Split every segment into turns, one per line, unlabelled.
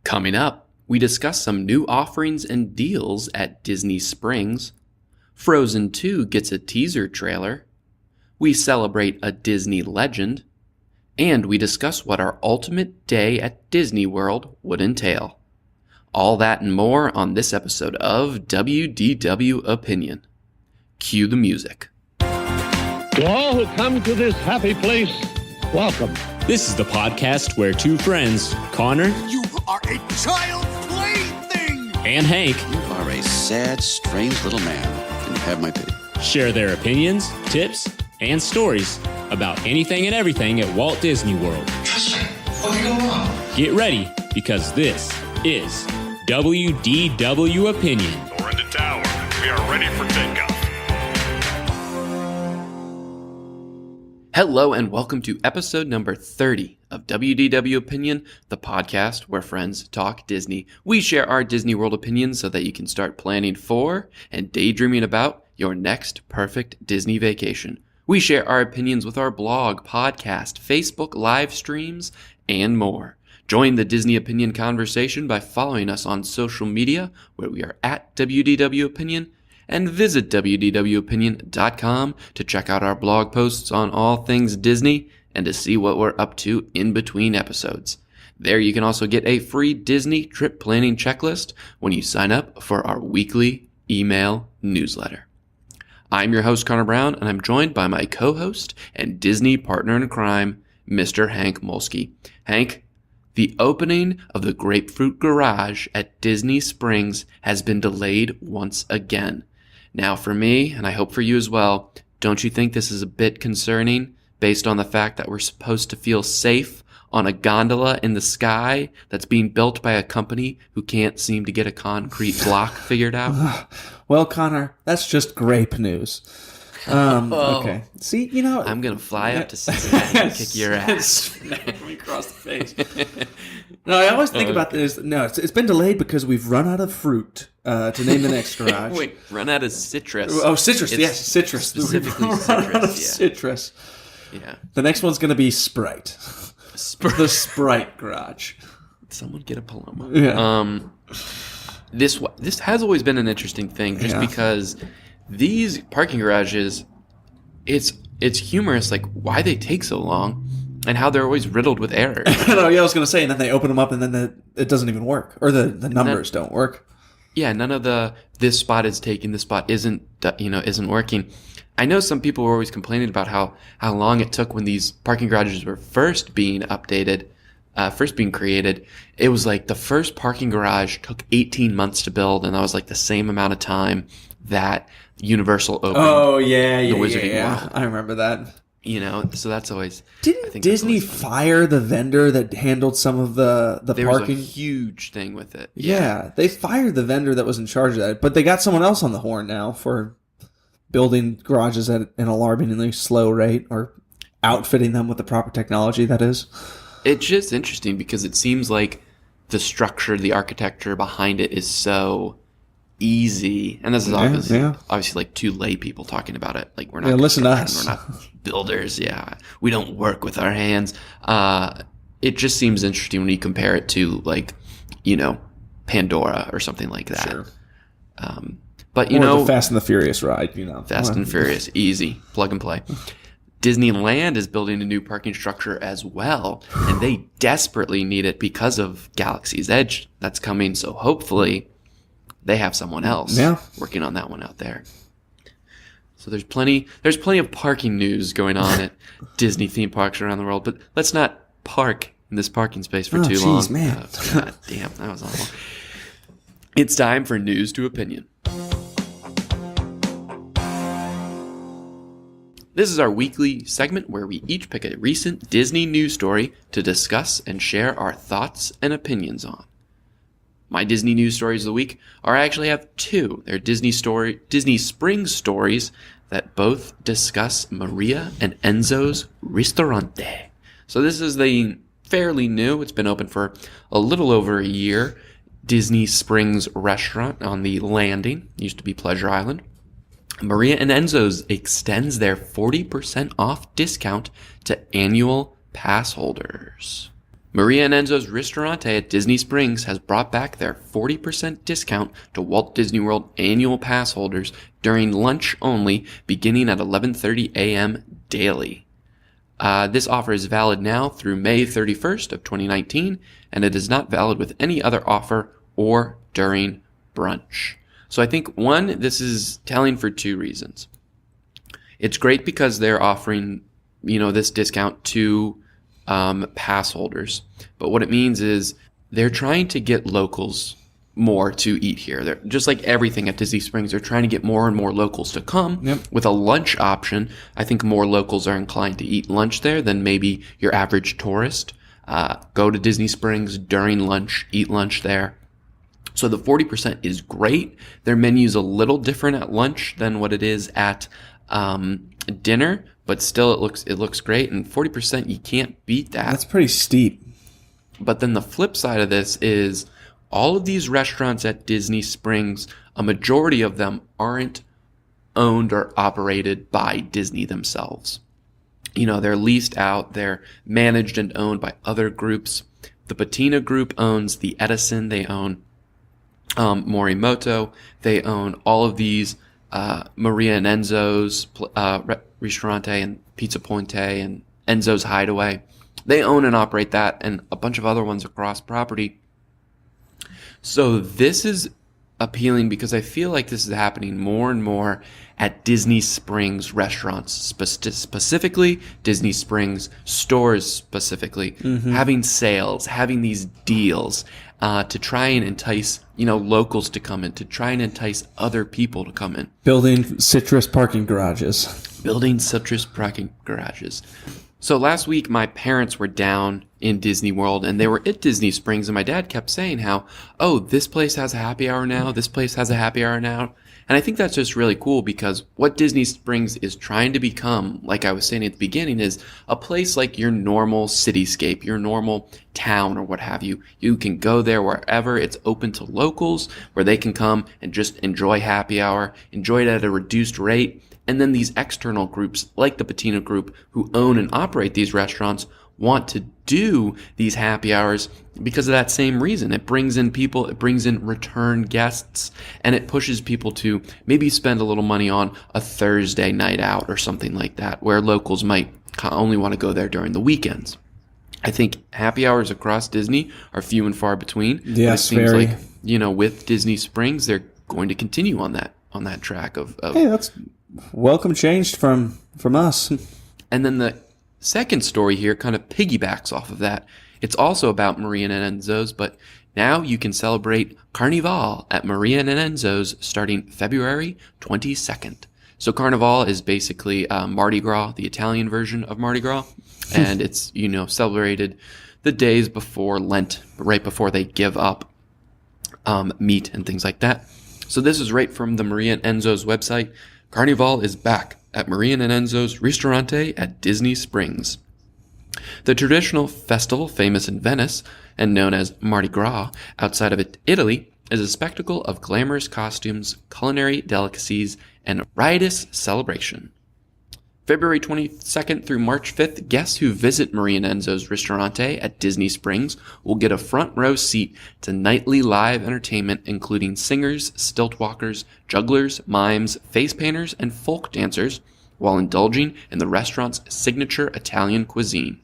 Coming up, we discuss some new offerings and deals at Disney Springs. Frozen 2 gets a teaser trailer. We celebrate a Disney legend. And we discuss what our ultimate day at Disney World would entail. All that and more on this episode of WDW Opinion. Cue the music.
To all who come to this happy place, welcome.
This is the podcast where two friends, Connor,
You are a child plaything!
and Hank,
You are a sad, strange little man, and you have my pity.
share their opinions, tips, and stories about anything and everything at Walt Disney World.
Tristan, what could go wrong?
Get ready, because this is WDW Opinion.
We're in the tower. We are ready for takeoff.
Hello and welcome to episode number 30 of WDW Opinion, the podcast where friends talk Disney. We share our Disney World opinions so that you can start planning for and daydreaming about your next perfect Disney vacation. We share our opinions with our blog, podcast, Facebook live streams, and more. Join the Disney Opinion conversation by following us on social media, where we are at WDW Opinion, and visit WDWOpinion.com to check out our blog posts on all things Disney and to see what we're up to in between episodes. There you can also get a free Disney trip planning checklist when you sign up for our weekly email newsletter. I'm your host, Connor Brown, and I'm joined by my co-host and Disney partner in crime, Mr. Hank Molsky. Hank, the opening of the Grapefruit Garage at Disney Springs has been delayed once again. Now for me, and I hope for you as well, don't you think this is a bit concerning based on the fact that we're supposed to feel safe on a gondola in the sky that's being built by a company who can't seem to get a concrete block figured out?
Well, Connor, that's just grape news. Okay. See, you know...
I'm going to fly up to Cincinnati and kick your ass.
Smack me across the face. No, I always think about this. No, it's been delayed because we've run out of fruit to name the next garage.
Wait, run out of citrus.
Oh, citrus.
It's
Yes, citrus.
specifically
We've run out of
citrus, yeah.
citrus.
Yeah.
The next one's going to be Sprite. The Sprite garage.
Someone get a Paloma.
Yeah.
This has always been an interesting thing, just because these parking garages, it's humorous, like why they take so long, and how they're always riddled with errors.
I was going to say, and then they open them up, and then it doesn't even work, or the numbers don't work.
Yeah, none of this spot is taken, this spot isn't working. I know some people were always complaining about how long it took when these parking garages were first being updated, first being created. It was like the first parking garage took 18 months to build, and that was like the same amount of time that Universal opened.
Oh, yeah.
the Wizarding World.
I remember that.
You know, so that's always...
Didn't Disney fire the vendor that handled some of the
there
parking?
was a huge thing with it.
Yeah, they fired the vendor that was in charge of that, but they got someone else on the horn now for building garages at an alarmingly slow rate, or outfitting them with the proper technology, that is.
It's just interesting because it seems like the structure, the architecture behind it is so easy. And this is obviously like two lay people talking about it. Like we're not
listen to us.
We're not builders. Yeah. We don't work with our hands. It just seems interesting when you compare it to like, Pandora or something like that.
Sure.
But
the Fast and the Furious ride,
Fast and Furious, easy, plug and play. Disneyland is building a new parking structure as well, and they desperately need it because of Galaxy's Edge that's coming. So hopefully they have someone else working on that one out there. So there's plenty of parking news going on at Disney theme parks around the world, but let's not park in this parking space for too long.
Man.
God damn, that was awful. It's time for News to Opinion. This is our weekly segment where we each pick a recent Disney news story to discuss and share our thoughts and opinions on. My Disney news stories of the week I actually have two. They're Disney Springs stories that both discuss Maria and Enzo's Ristorante. So this is the fairly new, it's been open for a little over a year, Disney Springs restaurant on the Landing, used to be Pleasure Island. Maria and Enzo's extends their 40% off discount to annual pass holders. Maria and Enzo's Ristorante at Disney Springs has brought back their 40% discount to Walt Disney World annual pass holders during lunch only, beginning at 11:30 a.m. daily. This offer is valid now through May 31st of 2019, and it is not valid with any other offer or during brunch. So I think, one, this is telling for two reasons. It's great because they're offering, this discount to pass holders. But what it means is they're trying to get locals more to eat here. They're just like everything at Disney Springs. They're trying to get more and more locals to come.
Yep.
With a lunch option, I think more locals are inclined to eat lunch there than maybe your average tourist. Go to Disney Springs during lunch, eat lunch there. So the 40% is great. Their menu's a little different at lunch than what it is at dinner, but still it looks great. And 40%, you can't beat that.
That's pretty steep.
But then the flip side of this is all of these restaurants at Disney Springs, a majority of them aren't owned or operated by Disney themselves. They're leased out. They're managed and owned by other groups. The Patina Group owns the Edison. They own Morimoto. They own all of these Maria and Enzo's Ristorante and Pizza Ponte and Enzo's Hideaway. They own and operate that and a bunch of other ones across property. So this is appealing because I feel like this is happening more and more at Disney Springs restaurants, specifically Disney Springs stores specifically, having sales, having these deals to try and entice, locals to come in, to try and entice other people to come in.
Building citrus parking garages. So last week, my parents were down in Disney World, and they were at Disney Springs, and my dad kept saying how, this place has a happy hour now, this place has a happy hour now. And I think that's just really cool because what Disney Springs is trying to become, like I was saying at the beginning, is a place like your normal cityscape, your normal town or what have you. You can go there wherever. It's open to locals where they can come and just enjoy happy hour, enjoy it at a reduced rate. And then these external groups like the Patina Group who own and operate these restaurants want to do these happy hours because of that same reason. It brings in people, it brings in return guests, and it pushes people to maybe spend a little money on a Thursday night out or something like that, where locals might only want to go there during the weekends. I think happy hours across Disney are few and far between. Yes,
it seems
very.
like, with Disney Springs, they're going to continue on that track of
Hey, that's welcome change from us.
And then the second story here kind of piggybacks off of that. It's also about Maria and Enzo's, but now you can celebrate Carnival at Maria and Enzo's starting February 22nd. So Carnival is basically Mardi Gras, the Italian version of Mardi Gras, and it's, celebrated the days before Lent, right before they give up meat and things like that. So this is right from the Maria and Enzo's website. Carnival is back at Maria and Enzo's Ristorante at Disney Springs. The traditional festival, famous in Venice and known as Mardi Gras outside of Italy, is a spectacle of glamorous costumes, culinary delicacies, and riotous celebration. February 22nd through March 5th, guests who visit Maria and Enzo's Ristorante at Disney Springs will get a front row seat to nightly live entertainment including singers, stilt walkers, jugglers, mimes, face painters, and folk dancers while indulging in the restaurant's signature Italian cuisine.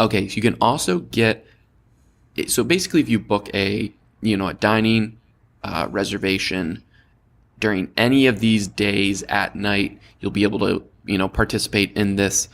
Okay, so you can also get, so basically if you book a dining reservation during any of these days at night, you'll be able to, participate in this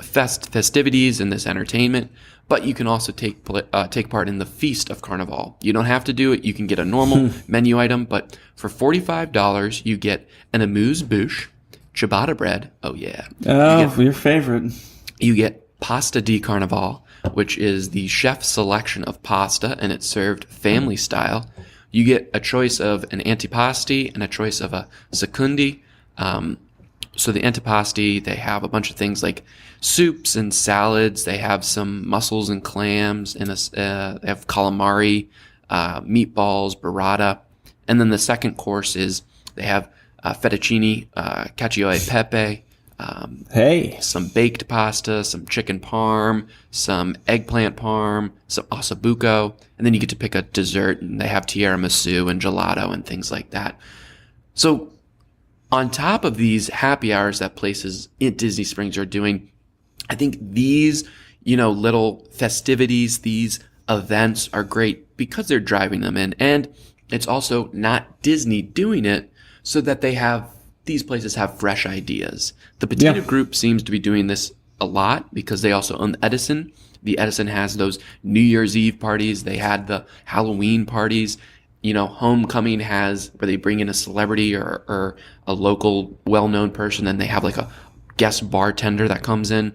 festivities and this entertainment. But you can also take part in the Feast of Carnival. You don't have to do it. You can get a normal menu item, but for $45, you get an amuse-bouche, ciabatta bread. Oh yeah.
Oh, your favorite.
You get pasta di Carnival, which is the chef's selection of pasta, and it's served family style. You get a choice of an antipasti and a choice of a secondi. So the antipasti, they have a bunch of things like soups and salads. They have some mussels and clams, and they have calamari, meatballs, burrata. And then the second course is they have fettuccine, cacio e pepe,
some baked pasta, some chicken parm, some eggplant parm, some ossobuco, and then you get to pick a dessert, and they have tiramisu and gelato and things like that. So on top of these happy hours that places in Disney Springs are doing, I think these, little festivities, these events are great because they're driving them in. And it's also not Disney doing it so that these places have fresh ideas. The Potato Group seems to be doing this a lot because they also own the Edison. The Edison has those New Year's Eve parties. They had the Halloween parties. Homecoming has where they bring in a celebrity or a local well-known person, and they have like a guest bartender that comes in.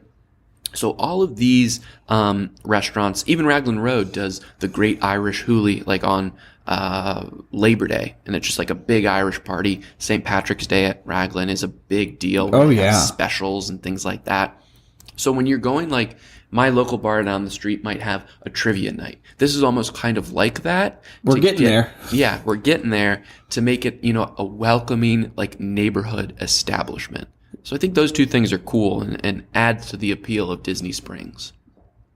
So all of these restaurants, even Raglan Road does the Great Irish Hoolie like on Labor Day, and it's just like a big Irish party. St. Patrick's Day at Raglan is a big deal.
Oh,
They
yeah.
have specials and things like that. So when you're going, like my local bar down the street might have a trivia night. This is almost kind of like that.
We're getting there.
Yeah, we're getting there to make it, a welcoming like neighborhood establishment. So I think those two things are cool and adds to the appeal of Disney Springs.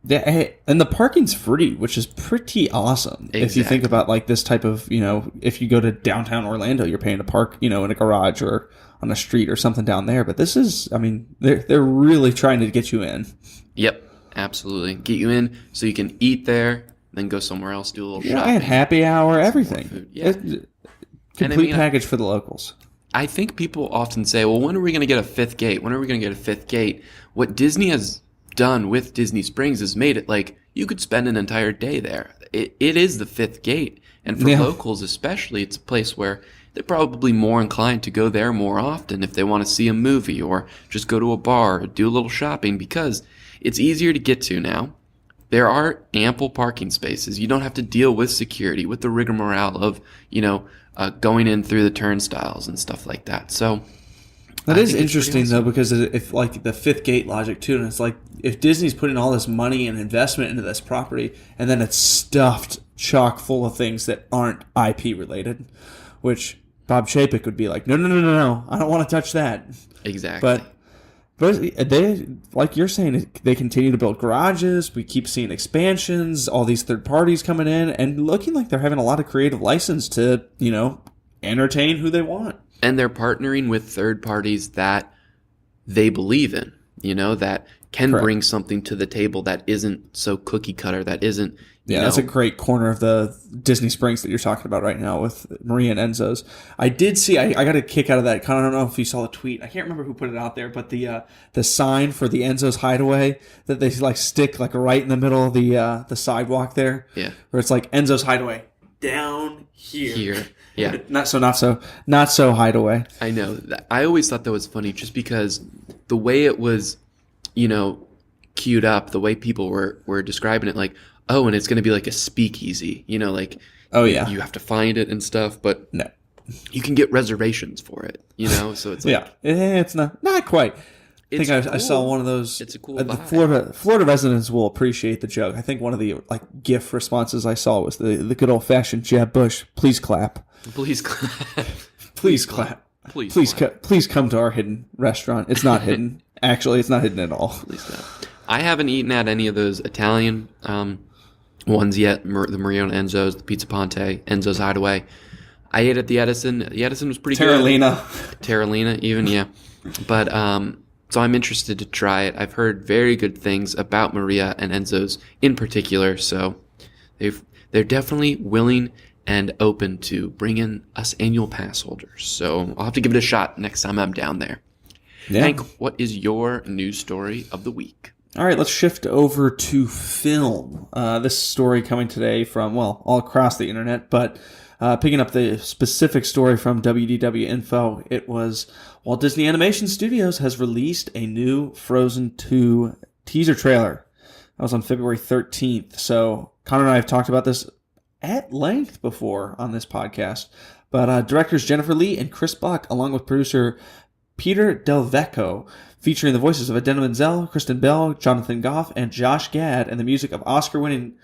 Yeah, and the parking's free, which is pretty awesome.
Exactly.
If you think about like this type of, if you go to downtown Orlando, you're paying to park, in a garage or on a street or something down there. But this is, they're really trying to get you in.
Yep, absolutely. Get you in so you can eat there, then go somewhere else, do a little
Yeah,
shopping.
and happy hour, everything.
Food. Yeah.
Complete package for the locals.
I think people often say, well, when are we going to get a fifth gate? When are we going to get a fifth gate? What Disney has done with Disney Springs is made it like you could spend an entire day there. It is the fifth gate. And for locals especially, it's a place where they're probably more inclined to go there more often if they want to see a movie or just go to a bar or do a little shopping because it's easier to get to now. There are ample parking spaces. You don't have to deal with security, with the rigmarole of, going in through the turnstiles and stuff like that. So
that
I
is
think it's
interesting,
pretty awesome.
though, because if like the fifth gate logic, too, and it's like if Disney's putting all this money and investment into this property and then it's stuffed chock full of things that aren't IP related, which Bob Chapek would be like, no, I don't want to touch that.
Exactly.
But they, like you're saying, they continue to build garages. We keep seeing expansions, all these third parties coming in, and looking like they're having a lot of creative license to, entertain who they want.
And they're partnering with third parties that they believe in, that can
Correct.
bring something to the table that isn't so cookie cutter, that isn't,
That's a great corner of the Disney Springs that you're talking about right now with Maria and Enzo's. I did see, I got a kick out of that. I don't know if you saw the tweet. I can't remember who put it out there, but the sign for the Enzo's Hideaway that they like stick like right in the middle of the sidewalk there.
Yeah.
Where it's like Enzo's Hideaway down here.
Yeah.
Not so Hideaway.
I know. I always thought that was funny just because the way it was, queued up, the way people were describing it, like, oh, and it's going to be like a speakeasy,
Oh, yeah.
you have to find it and stuff, but
No.
you can get reservations for it, so it's like,
Yeah. It's not quite. I think I saw
cool.
one of those.
It's a cool
The
vibe.
Florida residents will appreciate the joke. I think one of the GIF responses I saw was the good old fashioned Jeb Bush. Please clap.
Please clap.
Please clap. Please come to our hidden restaurant. It's not hidden. Actually, it's not hidden at all.
Please not. I haven't eaten at any of those Italian ones yet. The Maria and Enzo's, the Pizza Ponte, Enzo's Hideaway. I ate at the Edison. The Edison was pretty
Terralina.
good. Terralina, even, yeah. But so I'm interested to try it. I've heard very good things about Maria and Enzo's in particular. So they're definitely willing and open to bring in us annual pass holders. So I'll have to give it a shot next time I'm down there.
Yeah.
Hank, what is your news story of the week?
All right, let's shift over to film. This story coming today from, all across the internet, but picking up the specific story from WDW Info, it was Walt Disney Animation Studios has released a new Frozen 2 teaser trailer. That was on February 13th. So Connor and I have talked about this at length before on this podcast. But directors Jennifer Lee and Chris Buck, along with producer Peter Del Vecchio, featuring the voices of Adena Menzel, Kristen Bell, Jonathan Goff, and Josh Gad, and the music of Oscar-winning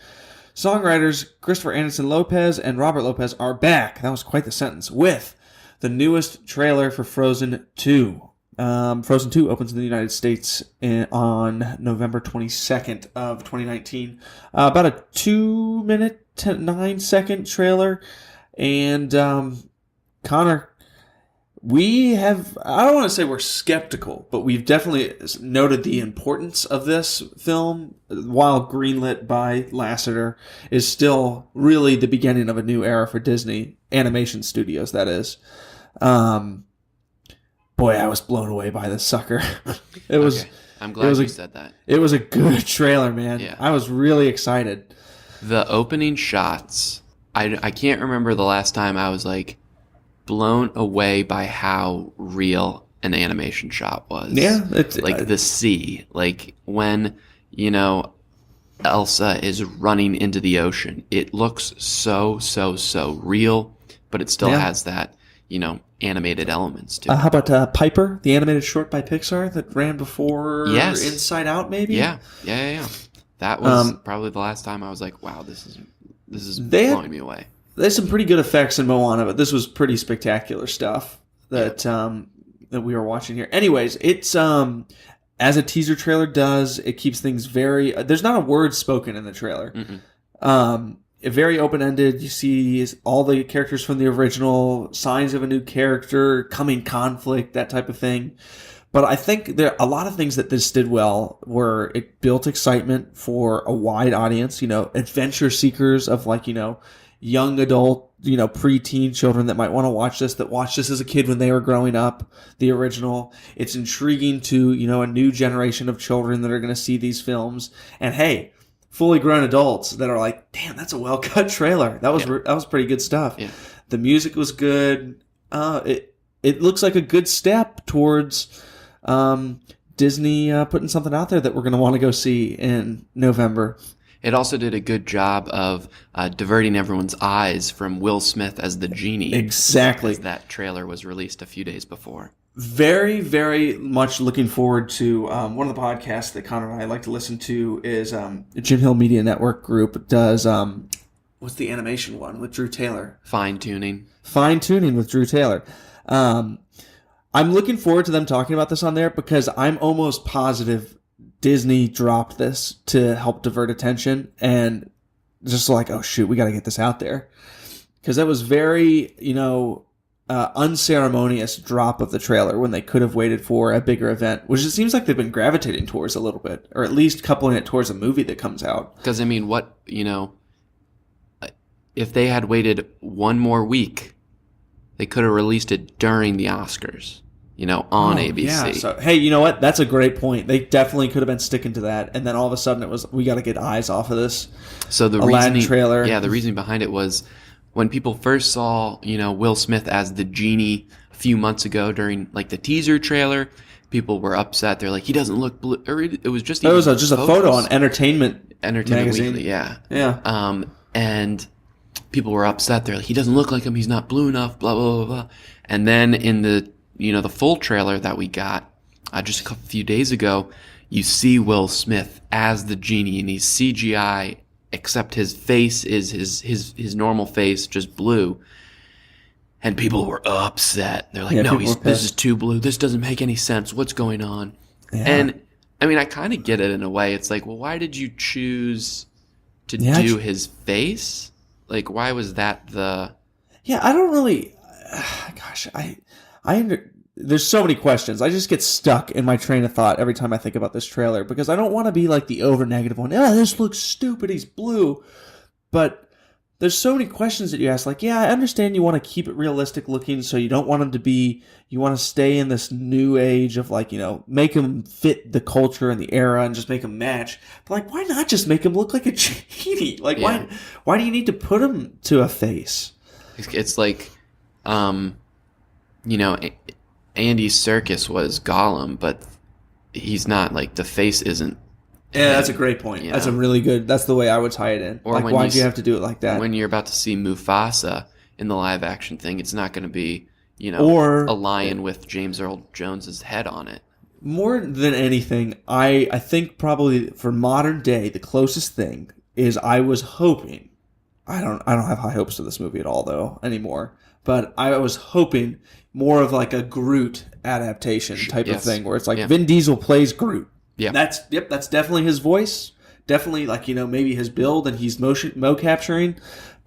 songwriters Christopher Anderson Lopez and Robert Lopez are back. That was quite the sentence. With the newest trailer for Frozen 2. Frozen 2 opens in the United States on November 22nd of 2019. About a 2-minute, 9-second trailer. And Connor, I don't want to say we're skeptical, but we've definitely noted the importance of this film, while greenlit by Lasseter, is still really the beginning of a new era for Disney animation studios, that is. Boy, I was blown away by this sucker. It was.
Okay. I'm glad you said that.
It was a good trailer, man.
Yeah.
I was really excited.
The opening shots, I can't remember the last time I was like blown away by how real an animation shot was.
Yeah, it's
like the sea, like when Elsa is running into the ocean. It looks so real, but it still has that animated elements to it.
How about Piper, the animated short by Pixar that ran before
Yes.
Inside Out, maybe?
Yeah. That was probably the last time I was like, wow, this is blowing me away.
There's some pretty good effects in Moana, but this was pretty spectacular stuff that we were watching here. Anyways, it's as a teaser trailer does, it keeps things very. There's not a word spoken in the trailer. Very open-ended. You see all the characters from the original, signs of a new character, coming conflict, that type of thing. But I think there a lot of things that this did well were it built excitement for a wide audience, adventure seekers of young adult, preteen children that might want to watch this, that watched this as a kid when they were growing up, the original. It's intriguing to, a new generation of children that are going to see these films. And hey, fully grown adults that are like, damn, that's a well-cut trailer. That was pretty good stuff.
Yeah.
The music was good. It looks like a good step towards Disney putting something out there that we're going to want to go see in November.
It also did a good job of diverting everyone's eyes from Will Smith as the genie.
Exactly.
As that trailer was released a few days before.
Very, very much looking forward to one of the podcasts that Connor and I like to listen to is Jim Hill Media Network Group does, what's the animation one with Drew Taylor?
Fine-tuning
with Drew Taylor. I'm looking forward to them talking about this on there because I'm almost positive Disney dropped this to help divert attention and just like, oh shoot, we got to get this out there. Because that was very, unceremonious drop of the trailer when they could have waited for a bigger event, which it seems like they've been gravitating towards a little bit, or at least coupling it towards a movie that comes out.
Because, if they had waited one more week, they could have released it during the Oscars, on ABC.
Yeah. So, hey, you know what? That's a great point. They definitely could have been sticking to that. And then all of a sudden it was, we got to get eyes off of this.
So the
Aladdin trailer.
Yeah, the reasoning behind it was when people first saw, Will Smith as the genie a few months ago during the teaser trailer, people were upset. They're like, he doesn't look blue. Or it was just
just a photo on Entertainment magazine.
Weekly, yeah.
Yeah.
And people were upset. They're like, he doesn't look like him. He's not blue enough. Blah blah blah blah. And then in the the full trailer that we got just a few days ago, you see Will Smith as the genie, and he's CGI, except his face is his normal face, just blue. And people were upset. They're like, no, this is too blue. This doesn't make any sense. What's going on? Yeah. And I mean, I kind of get it in a way. It's like, well, why did you choose to do his face? Like, why was that the...
Yeah, I don't really... Gosh, there's so many questions. I just get stuck in my train of thought every time I think about this trailer because I don't want to be like the over-negative one. This looks stupid. He's blue. But there's so many questions that you ask. Like, yeah, I understand you want to keep it realistic looking, so you don't want him to be... You want to stay in this new age of make him fit the culture and the era and just make him match. But why not just make him look like a genie? Why do you need to put him to a face?
It's like... Andy Serkis was Gollum, but he's not the face isn't.
Yeah, that's a great point. That's a really good. That's the way I would tie it in.
Or
why do you have to do it like that?
When you're about to see Mufasa in the live action thing, it's not going to be
or
a lion with James Earl Jones's head on it.
More than anything, I think probably for modern day the closest thing is I was hoping I don't have high hopes for this movie at all though anymore. But I was hoping more of like a Groot adaptation type of thing, where it's like Vin Diesel plays Groot.
Yeah,
that's definitely his voice. Definitely, like, maybe his build and he's mo capturing.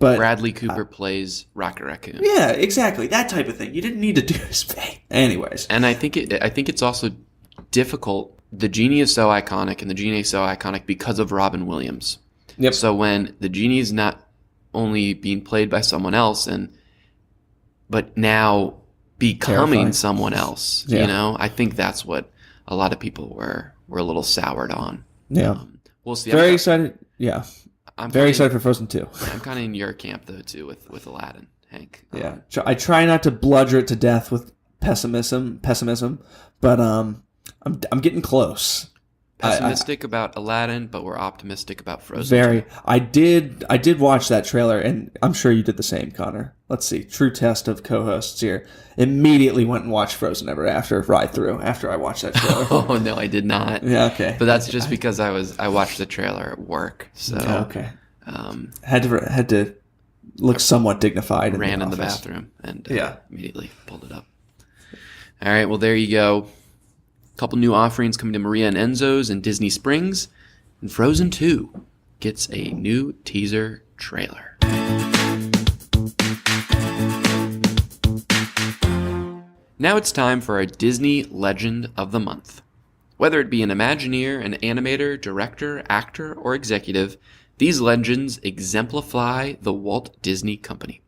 But
Bradley Cooper plays Rocket Raccoon.
Yeah, exactly, that type of thing. You didn't need to do his face. Anyways,
and I think it's also difficult. The genie is so iconic, and the genie is so iconic because of Robin Williams.
Yep.
So when the genie is not only being played by someone else, but now becoming
Terrifying.
someone else, I think that's what a lot of people were a little soured on.
Yeah.
We'll see.
Very excited. Yeah.
I'm
very excited for Frozen 2.
I'm kind of in your camp though too with Aladdin, Hank.
Yeah. I try not to bludger it to death with pessimism, but I'm getting close.
Pessimistic about Aladdin, but we're optimistic about Frozen.
Very.
2.
I did watch that trailer, and I'm sure you did the same, Connor. Let's see. True test of co-hosts here. Immediately went and watched Frozen Ever After ride through after I watched that trailer.
Oh no, I did not.
Yeah, okay.
But that's just because I watched the trailer at work. So
okay. Had to look somewhat dignified.
Ran in the bathroom and immediately pulled it up. All right. Well, there you go. A couple new offerings coming to Maria and Enzo's in Disney Springs, and Frozen 2 gets a new teaser trailer. Now it's time for our Disney Legend of the Month. Whether it be an Imagineer, an animator, director, actor, or executive, these legends exemplify the Walt Disney Company.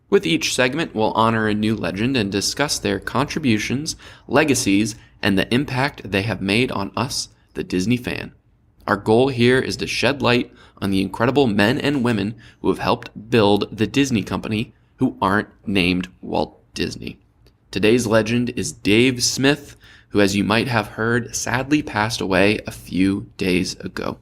With each segment, we'll honor a new legend and discuss their contributions, legacies, and the impact they have made on us, the Disney fan. Our goal here is to shed light on the incredible men and women who have helped build the Disney Company who aren't named Walt Disney. Today's legend is Dave Smith, who, as you might have heard, sadly passed away a few days ago.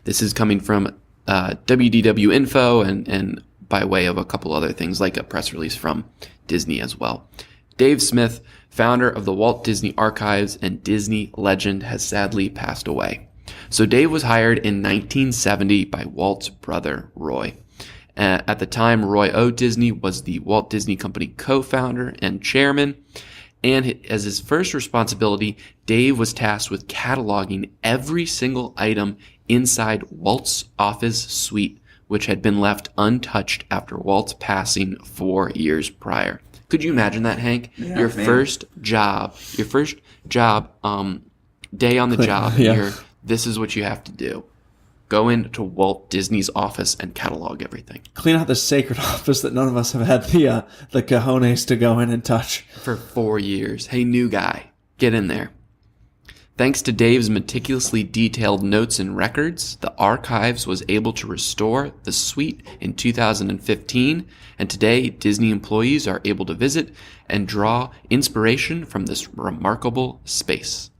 This is coming from WDW Info and by way of a couple other things, like a press release from Disney as well. Dave Smith, founder of the Walt Disney Archives and Disney legend, has sadly passed away. So Dave was hired in 1970 by Walt's brother, Roy. At the time, Roy O. Disney was the Walt Disney Company co-founder and chairman. And as his first responsibility, Dave was tasked with cataloging every single item inside Walt's office suite, which had been left untouched after Walt's passing 4 years prior. Could you imagine that, Hank?
Yeah,
your
man.
first job, day on the job.
Yeah.
This is what you have to do. Go into Walt Disney's office and catalog everything.
Clean out the sacred office that none of us have had the cojones to go in and touch.
For 4 years. Hey, new guy, get in there. Thanks to Dave's meticulously detailed notes and records, the Archives was able to restore the suite in 2015, and today Disney employees are able to visit and draw inspiration from this remarkable space.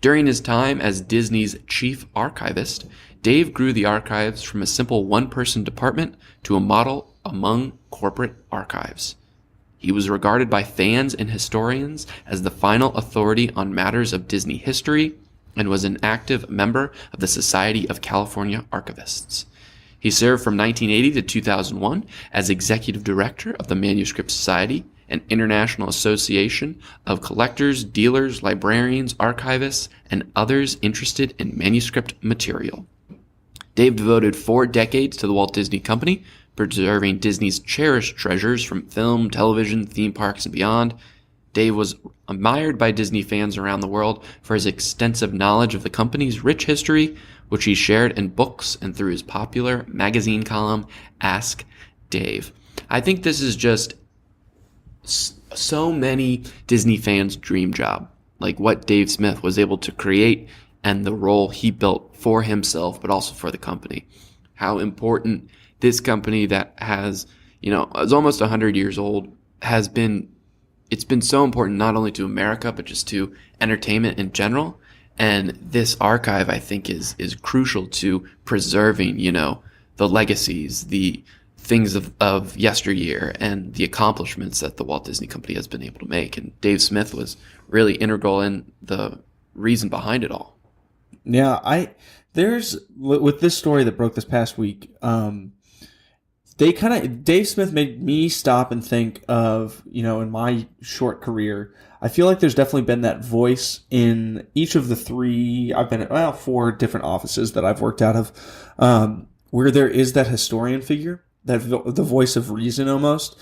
During his time as Disney's chief archivist, Dave grew the archives from a simple one-person department to a model among corporate archives. He was regarded by fans and historians as the final authority on matters of Disney history and was an active member of the Society of California Archivists. He served from 1980 to 2001 as executive director of the Manuscript Society, an international association of collectors, dealers, librarians, archivists, and others interested in manuscript material. Dave devoted 4 decades to the Walt Disney Company, preserving Disney's cherished treasures from film, television, theme parks, and beyond. Dave was admired by Disney fans around the world for his extensive knowledge of the company's rich history, which he shared in books and through his popular magazine column, Ask Dave. I think this is just so many Disney fans' dream job, like what Dave Smith was able to create and the role he built for himself, but also for the company. How important this company that has, is almost 100 years old, it's been so important not only to America, but just to entertainment in general. And this archive, I think, is crucial to preserving, the legacies, the things of yesteryear, and the accomplishments that the Walt Disney Company has been able to make. And Dave Smith was really integral in the reason behind it all.
Yeah, there's with this story that broke this past week. Dave Smith made me stop and think of, in my short career, I feel like there's definitely been that voice in each of the three, I've been at, 4 different offices that I've worked out of, where there is that historian figure, the voice of reason almost,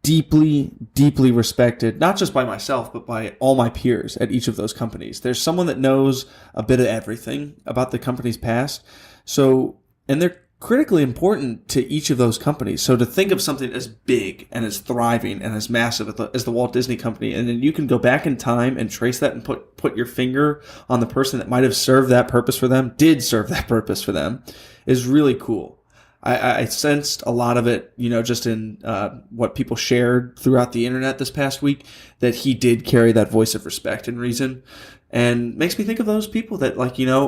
deeply, deeply respected, not just by myself, but by all my peers at each of those companies. There's someone that knows a bit of everything about the company's past. And they're critically important to each of those companies. So to think of something as big and as thriving and as massive as the Walt Disney Company, and then you can go back in time and trace that and put your finger on the person that might have served that purpose for them, did serve that purpose for them, is really cool. I sensed a lot of it, just in what people shared throughout the internet this past week, that he did carry that voice of respect and reason, and makes me think of those people that,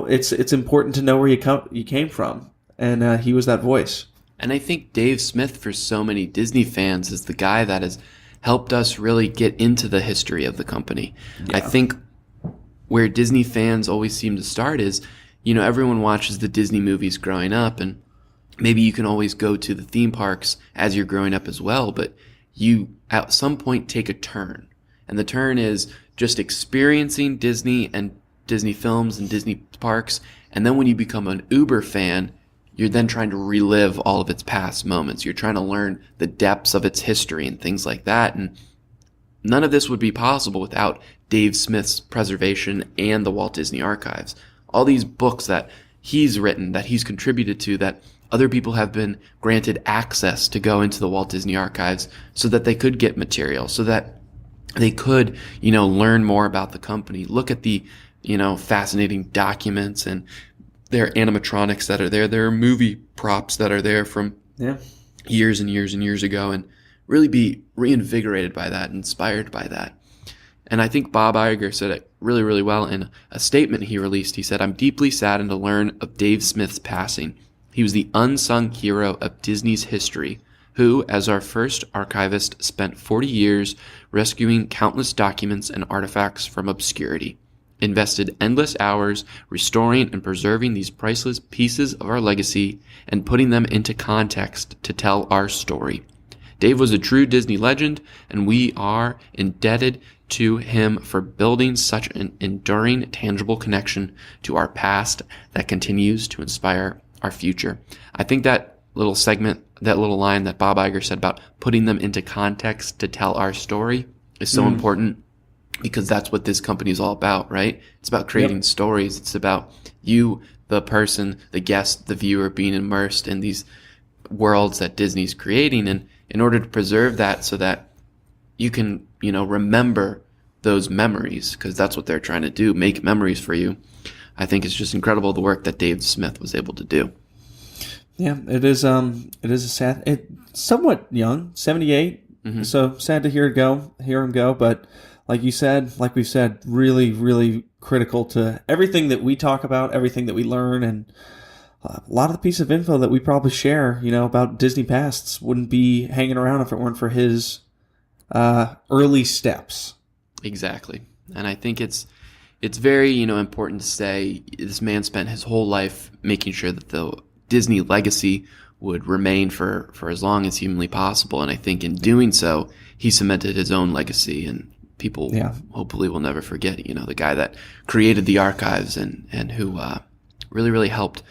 it's important to know where you came from, and he was that voice.
And I think Dave Smith, for so many Disney fans, is the guy that has helped us really get into the history of the company. Yeah. I think where Disney fans always seem to start is, everyone watches the Disney movies growing up, and maybe you can always go to the theme parks as you're growing up as well, but you at some point take a turn. And the turn is just experiencing Disney and Disney films and Disney parks. And then when you become an Uber fan, you're then trying to relive all of its past moments. You're trying to learn the depths of its history and things like that. And none of this would be possible without Dave Smith's preservation and the Walt Disney Archives. All these books that he's written, that he's contributed to, that other people have been granted access to go into the Walt Disney Archives so that they could get material, so that they could, learn more about the company, look at the, fascinating documents and their animatronics that are there. There are movie props that are there from years and years and years ago, and really be reinvigorated by that, inspired by that. And I think Bob Iger said it really, really well in a statement he released. He said, "I'm deeply saddened to learn of Dave Smith's passing. He was the unsung hero of Disney's history, who, as our first archivist, spent 40 years rescuing countless documents and artifacts from obscurity, invested endless hours restoring and preserving these priceless pieces of our legacy and putting them into context to tell our story. Dave was a true Disney legend, and we are indebted to him for building such an enduring, tangible connection to our past that continues to inspire our future." I think that little segment, that little line that Bob Iger said about putting them into context to tell our story is so important, because that's what this company is all about, right? It's about creating stories. It's about you, the person, the guest, the viewer, being immersed in these worlds that Disney's creating. And in order to preserve that so that you can, remember those memories, because that's what they're trying to do, make memories for you. I think it's just incredible the work that Dave Smith was able to do.
Yeah, it is a sad, somewhat young, 78. So sad to hear him go. But like we've said, really, really critical to everything that we talk about, everything that we learn, and a lot of the piece of info that we probably share, about Disney pasts wouldn't be hanging around if it weren't for his early steps.
Exactly. And I think it's very, important to say this man spent his whole life making sure that the Disney legacy would remain for as long as humanly possible. And I think in doing so, he cemented his own legacy, and people hopefully will never forget, the guy that created the archives and who really, really helped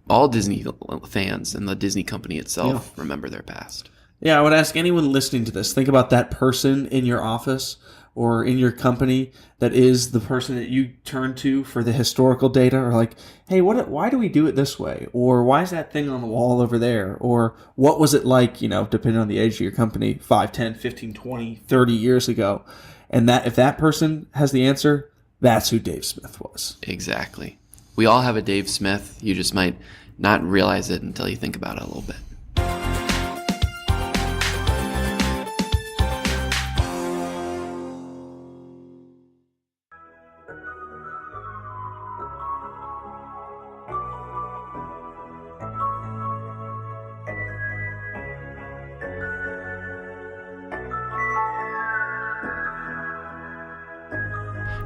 all Disney fans and the Disney company itself remember their past.
Yeah, I would ask anyone listening to this, think about that person in your office or in your company that is the person that you turn to for the historical data, or like, hey, why do we do it this way? Or why is that thing on the wall over there? Or what was it like, depending on the age of your company, 5, 10, 15, 20, 30 years ago? And that if that person has the answer, that's who Dave Smith was.
Exactly. We all have a Dave Smith. You just might not realize it until you think about it a little bit.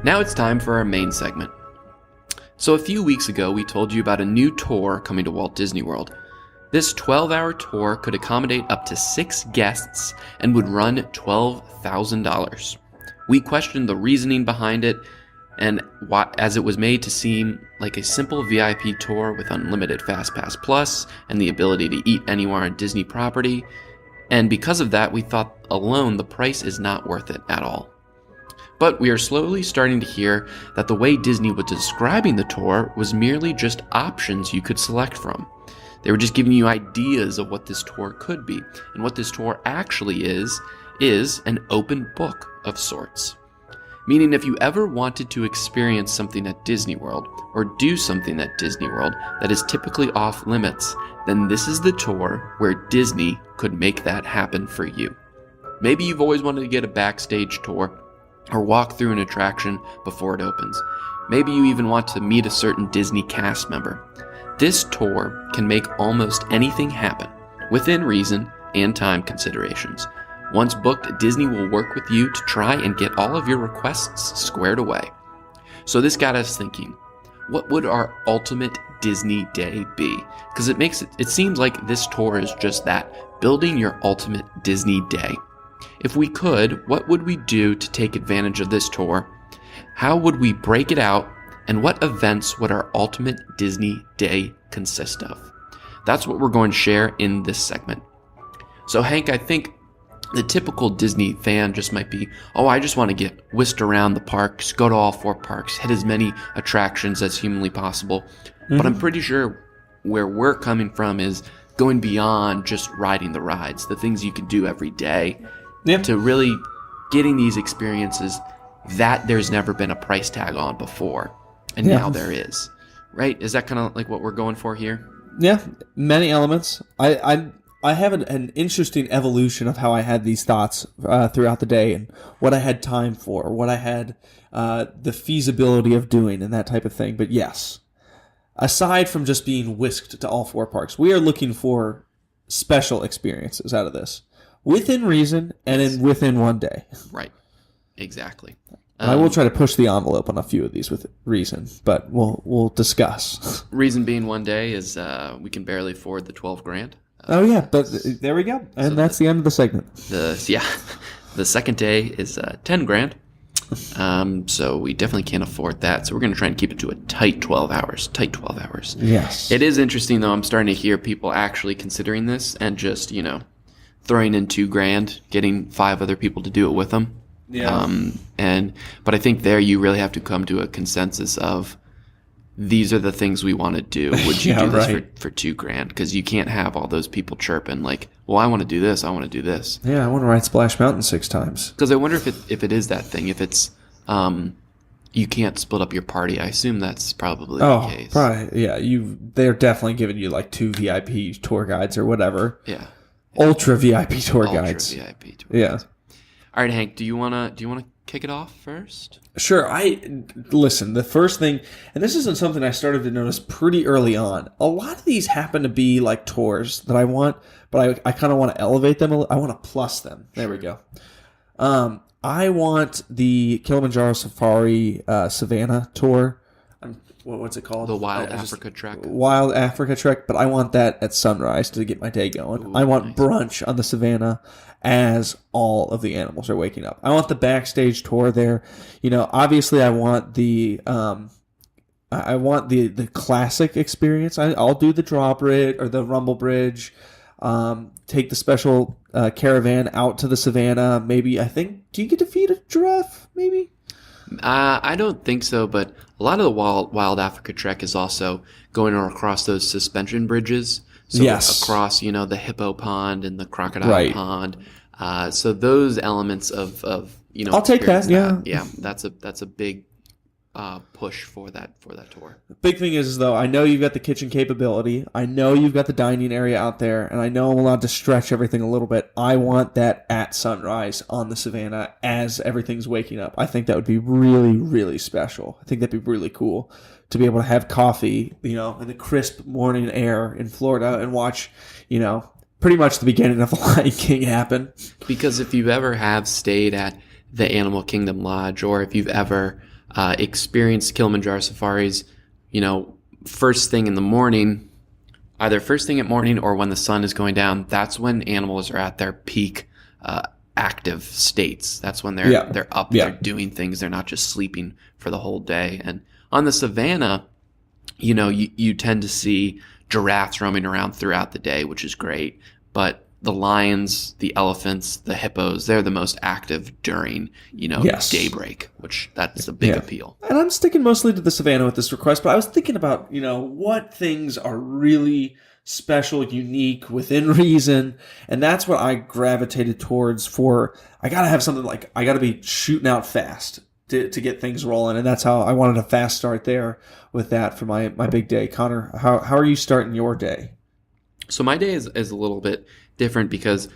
Now it's time for our main segment. So a few weeks ago, we told you about a new tour coming to Walt Disney World. This 12-hour tour could accommodate up to 6 guests and would run $12,000. We questioned the reasoning behind it, and as it was made to seem like a simple VIP tour with unlimited FastPass Plus and the ability to eat anywhere on Disney property, and because of that, we thought alone the price is not worth it at all. But we are slowly starting to hear that the way Disney was describing the tour was merely just options you could select from. They were just giving you ideas of what this tour could be, and what this tour actually is an open book of sorts. Meaning if you ever wanted to experience something at Disney World, or do something at Disney World that is typically off limits, then this is the tour where Disney could make that happen for you. Maybe you've always wanted to get a backstage tour, or walk through an attraction before it opens. Maybe you even want to meet a certain Disney cast member. This tour can make almost anything happen, within reason and time considerations. Once booked, Disney will work with you to try and get all of your requests squared away. So this got us thinking, what would our ultimate Disney day be? Because it seems like this tour is just that, building your ultimate Disney day. If we could, what would we do to take advantage of this tour? How would we break it out? And what events would our ultimate Disney day consist of? That's what we're going to share in this segment. So Hank, I think the typical Disney fan just might be, I just want to get whisked around the parks, go to all 4 parks, hit as many attractions as humanly possible. Mm-hmm. But I'm pretty sure where we're coming from is going beyond just riding the rides, the things you can do every day, to really getting these experiences that there's never been a price tag on before, and now there is. Right? Is that kind of like what we're going for here?
Yeah, many elements. I have an interesting evolution of how I had these thoughts throughout the day, and what I had time for, what I had the feasibility of doing, and that type of thing. But yes, aside from just being whisked to all 4 parks, we are looking for special experiences out of this, within reason and within one day.
Right. Exactly.
I will try to push the envelope on a few of these with reason, but we'll discuss.
Reason being one day is we can barely afford the $12,000.
But there we go, and so that's the end of the segment.
The second day is $10,000. So we definitely can't afford that. So we're going to try and keep it to a tight 12 hours.
Yes.
It is interesting though. I'm starting to hear people actually considering this and just throwing in $2,000, getting 5 other people to do it with them.
Yeah.
But I think there you really have to come to a consensus of these are the things we want to do. Would you do this for $2,000? Because you can't have all those people chirping like, well, I want to do this. I want to do this.
Yeah, I want to ride Splash Mountain 6 times.
Because I wonder if it is that thing. If it's you can't split up your party. I assume that's probably the case.
Probably. Yeah, they're definitely giving you like 2 VIP tour guides or whatever.
Yeah.
Ultra VIP tour guides.
VIP tour guides. All right, Hank. Do you wanna kick it off first?
Sure. Listen. The first thing, and this isn't something I started to notice pretty early on. A lot of these happen to be like tours that I want, but I kind of want to elevate them. I want to plus them. There we go. I want the Kilimanjaro Safari Savannah tour. What's it called?
The Wild Africa Trek.
Wild Africa Trek, but I want that at sunrise to get my day going. Ooh, I want brunch on the Savannah as all of the animals are waking up. I want the backstage tour there. Obviously I want the classic experience. I'll do the drawbridge or the rumble bridge. Take the special caravan out to the Savannah. Maybe do you get to feed a giraffe? Maybe.
I don't think so, but a lot of the Wild Africa Trek is also going across those suspension bridges. So
yes.
Across, the hippo pond and the crocodile pond. So those elements of
I'll take that. Yeah.
Yeah. That's a big push for that tour.
The big thing is though, I know you've got the kitchen capability. I know you've got the dining area out there, and I know I'm allowed to stretch everything a little bit. I want that at sunrise on the Savannah as everything's waking up. I think that would be really, really special. I think that'd be really cool to be able to have coffee, in the crisp morning air in Florida and watch, pretty much the beginning of the Lion King happen.
Because if you ever have stayed at the Animal Kingdom Lodge, or if you've ever experienced Kilimanjaro safaris, first thing in the morning, either first thing at morning or when the sun is going down. That's when animals are at their peak active states. That's when they're up, they're doing things. They're not just sleeping for the whole day. And on the savannah, you tend to see giraffes roaming around throughout the day, which is great. But the lions, the elephants, the hippos, they're the most active during, daybreak, which that's a big appeal.
And I'm sticking mostly to the savannah with this request, but I was thinking about, what things are really special, unique, within reason, and that's what I gravitated towards I got to have something like, I got to be shooting out fast to get things rolling, and that's how I wanted a fast start there with that for my big day. Connor, how are you starting your day?
So my day is a little bit different because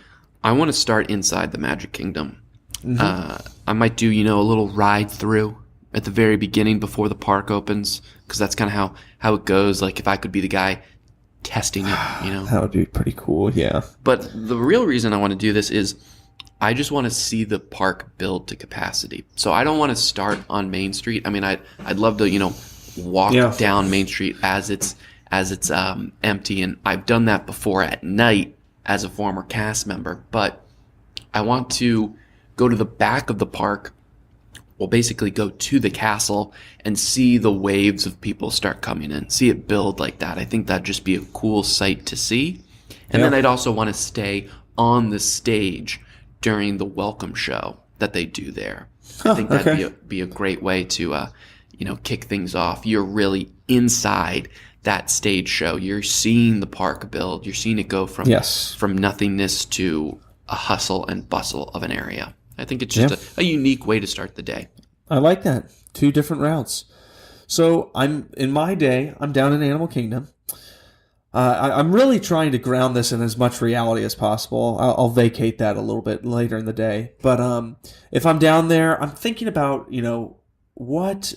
I want to start inside the Magic Kingdom. Mm-hmm. I might do, a little ride through at the very beginning before the park opens, because that's kind of how it goes. Like if I could be the guy testing it,
That would be pretty cool, yeah.
But the real reason I want to do this is I just want to see the park build to capacity. So I don't want to start on Main Street. I mean, I'd love to, walk down Main Street as it's empty, and I've done that before at night as a former cast member. But I want to go to the back of the park, well, basically go to the castle and see the waves of people start coming in, see it build like that. I think that'd just be a cool sight to see. And then I'd also want to stay on the stage during the welcome show that they do there. I think that'd be a great way to, kick things off. You're really inside that stage show. You're seeing the park build. You're seeing it go from nothingness to a hustle and bustle of an area. I think it's just a unique way to start the day.
I like that. 2 different routes. So in my day, I'm down in Animal Kingdom. I'm really trying to ground this in as much reality as possible. I'll vacate that a little bit later in the day. But if I'm down there, I'm thinking about, what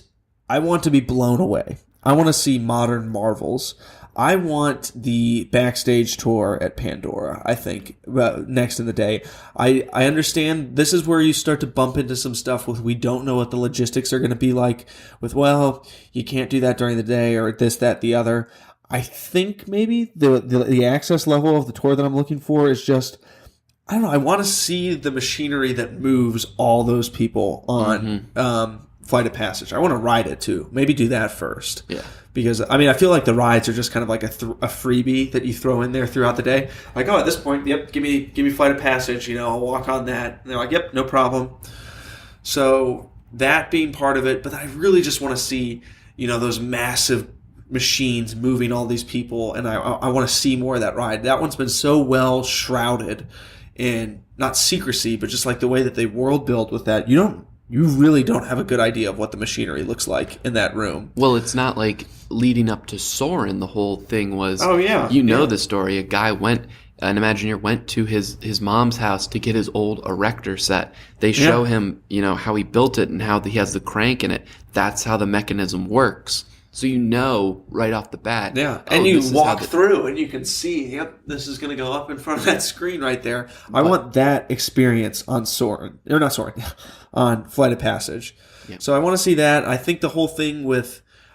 I want to be blown away. I want to see modern marvels. I want the backstage tour at Pandora, I think, next in the day. I understand this is where you start to bump into some stuff with we don't know what the logistics are going to be like with, you can't do that during the day or this, that, the other. I think maybe the access level of the tour that I'm looking for is just, I don't know, I want to see the machinery that moves all those people on Flight of Passage. I want to ride it too. Maybe do that first.
Yeah.
Because, I feel like the rides are just kind of like a freebie that you throw in there throughout the day. Like, at this point, give me Flight of Passage, I'll walk on that. And they're like, yep, no problem. So that being part of it, but I really just want to see, those massive machines moving all these people, and I want to see more of that ride. That one's been so well shrouded in, not secrecy, but just like the way that they world build with that. You really don't have a good idea of what the machinery looks like in that room.
Well, it's not like leading up to Soarin', the whole thing was, the story. A guy went, an Imagineer went to his mom's house to get his old Erector set. They show him, how he built it and how he has the crank in it. That's how the mechanism works. So right off the bat.
Yeah, and you walk through and you can see, this is going to go up in front of that screen right there. I want that experience on on Flight of Passage. Yeah. So I want to see that. I think the whole thing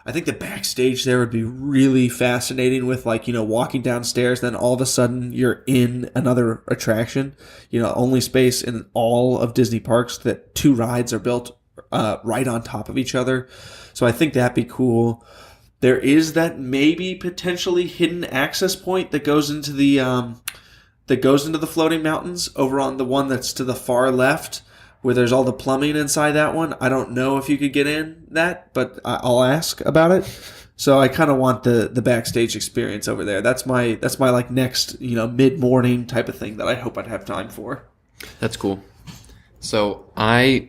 I think the backstage there would be really fascinating with walking downstairs, then all of a sudden you're in another attraction. Only space in all of Disney parks that 2 rides are built right on top of each other. So I think that'd be cool. There is that maybe potentially hidden access point that goes into the floating mountains over on the one that's to the far left, where there's all the plumbing inside that one. I don't know if you could get in that, but I'll ask about it. So I kind of want the backstage experience over there. That's my next mid-morning type of thing that I hope I'd have time for.
That's cool. So I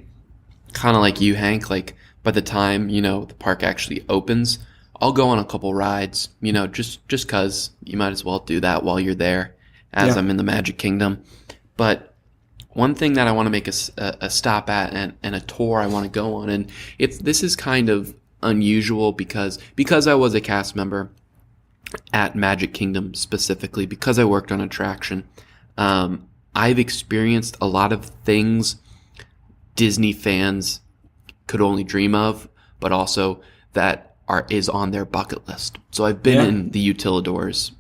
kind of like you, Hank, by the time, the park actually opens, I'll go on a couple rides, just because you might as well do that while you're there as I'm in the Magic Kingdom. But one thing that I want to make a stop at and a tour I want to go on, and this is kind of unusual because I was a cast member at Magic Kingdom specifically, because I worked on attraction, I've experienced a lot of things Disney fans could only dream of, but also that is on their bucket list. So I've been in the Utilidors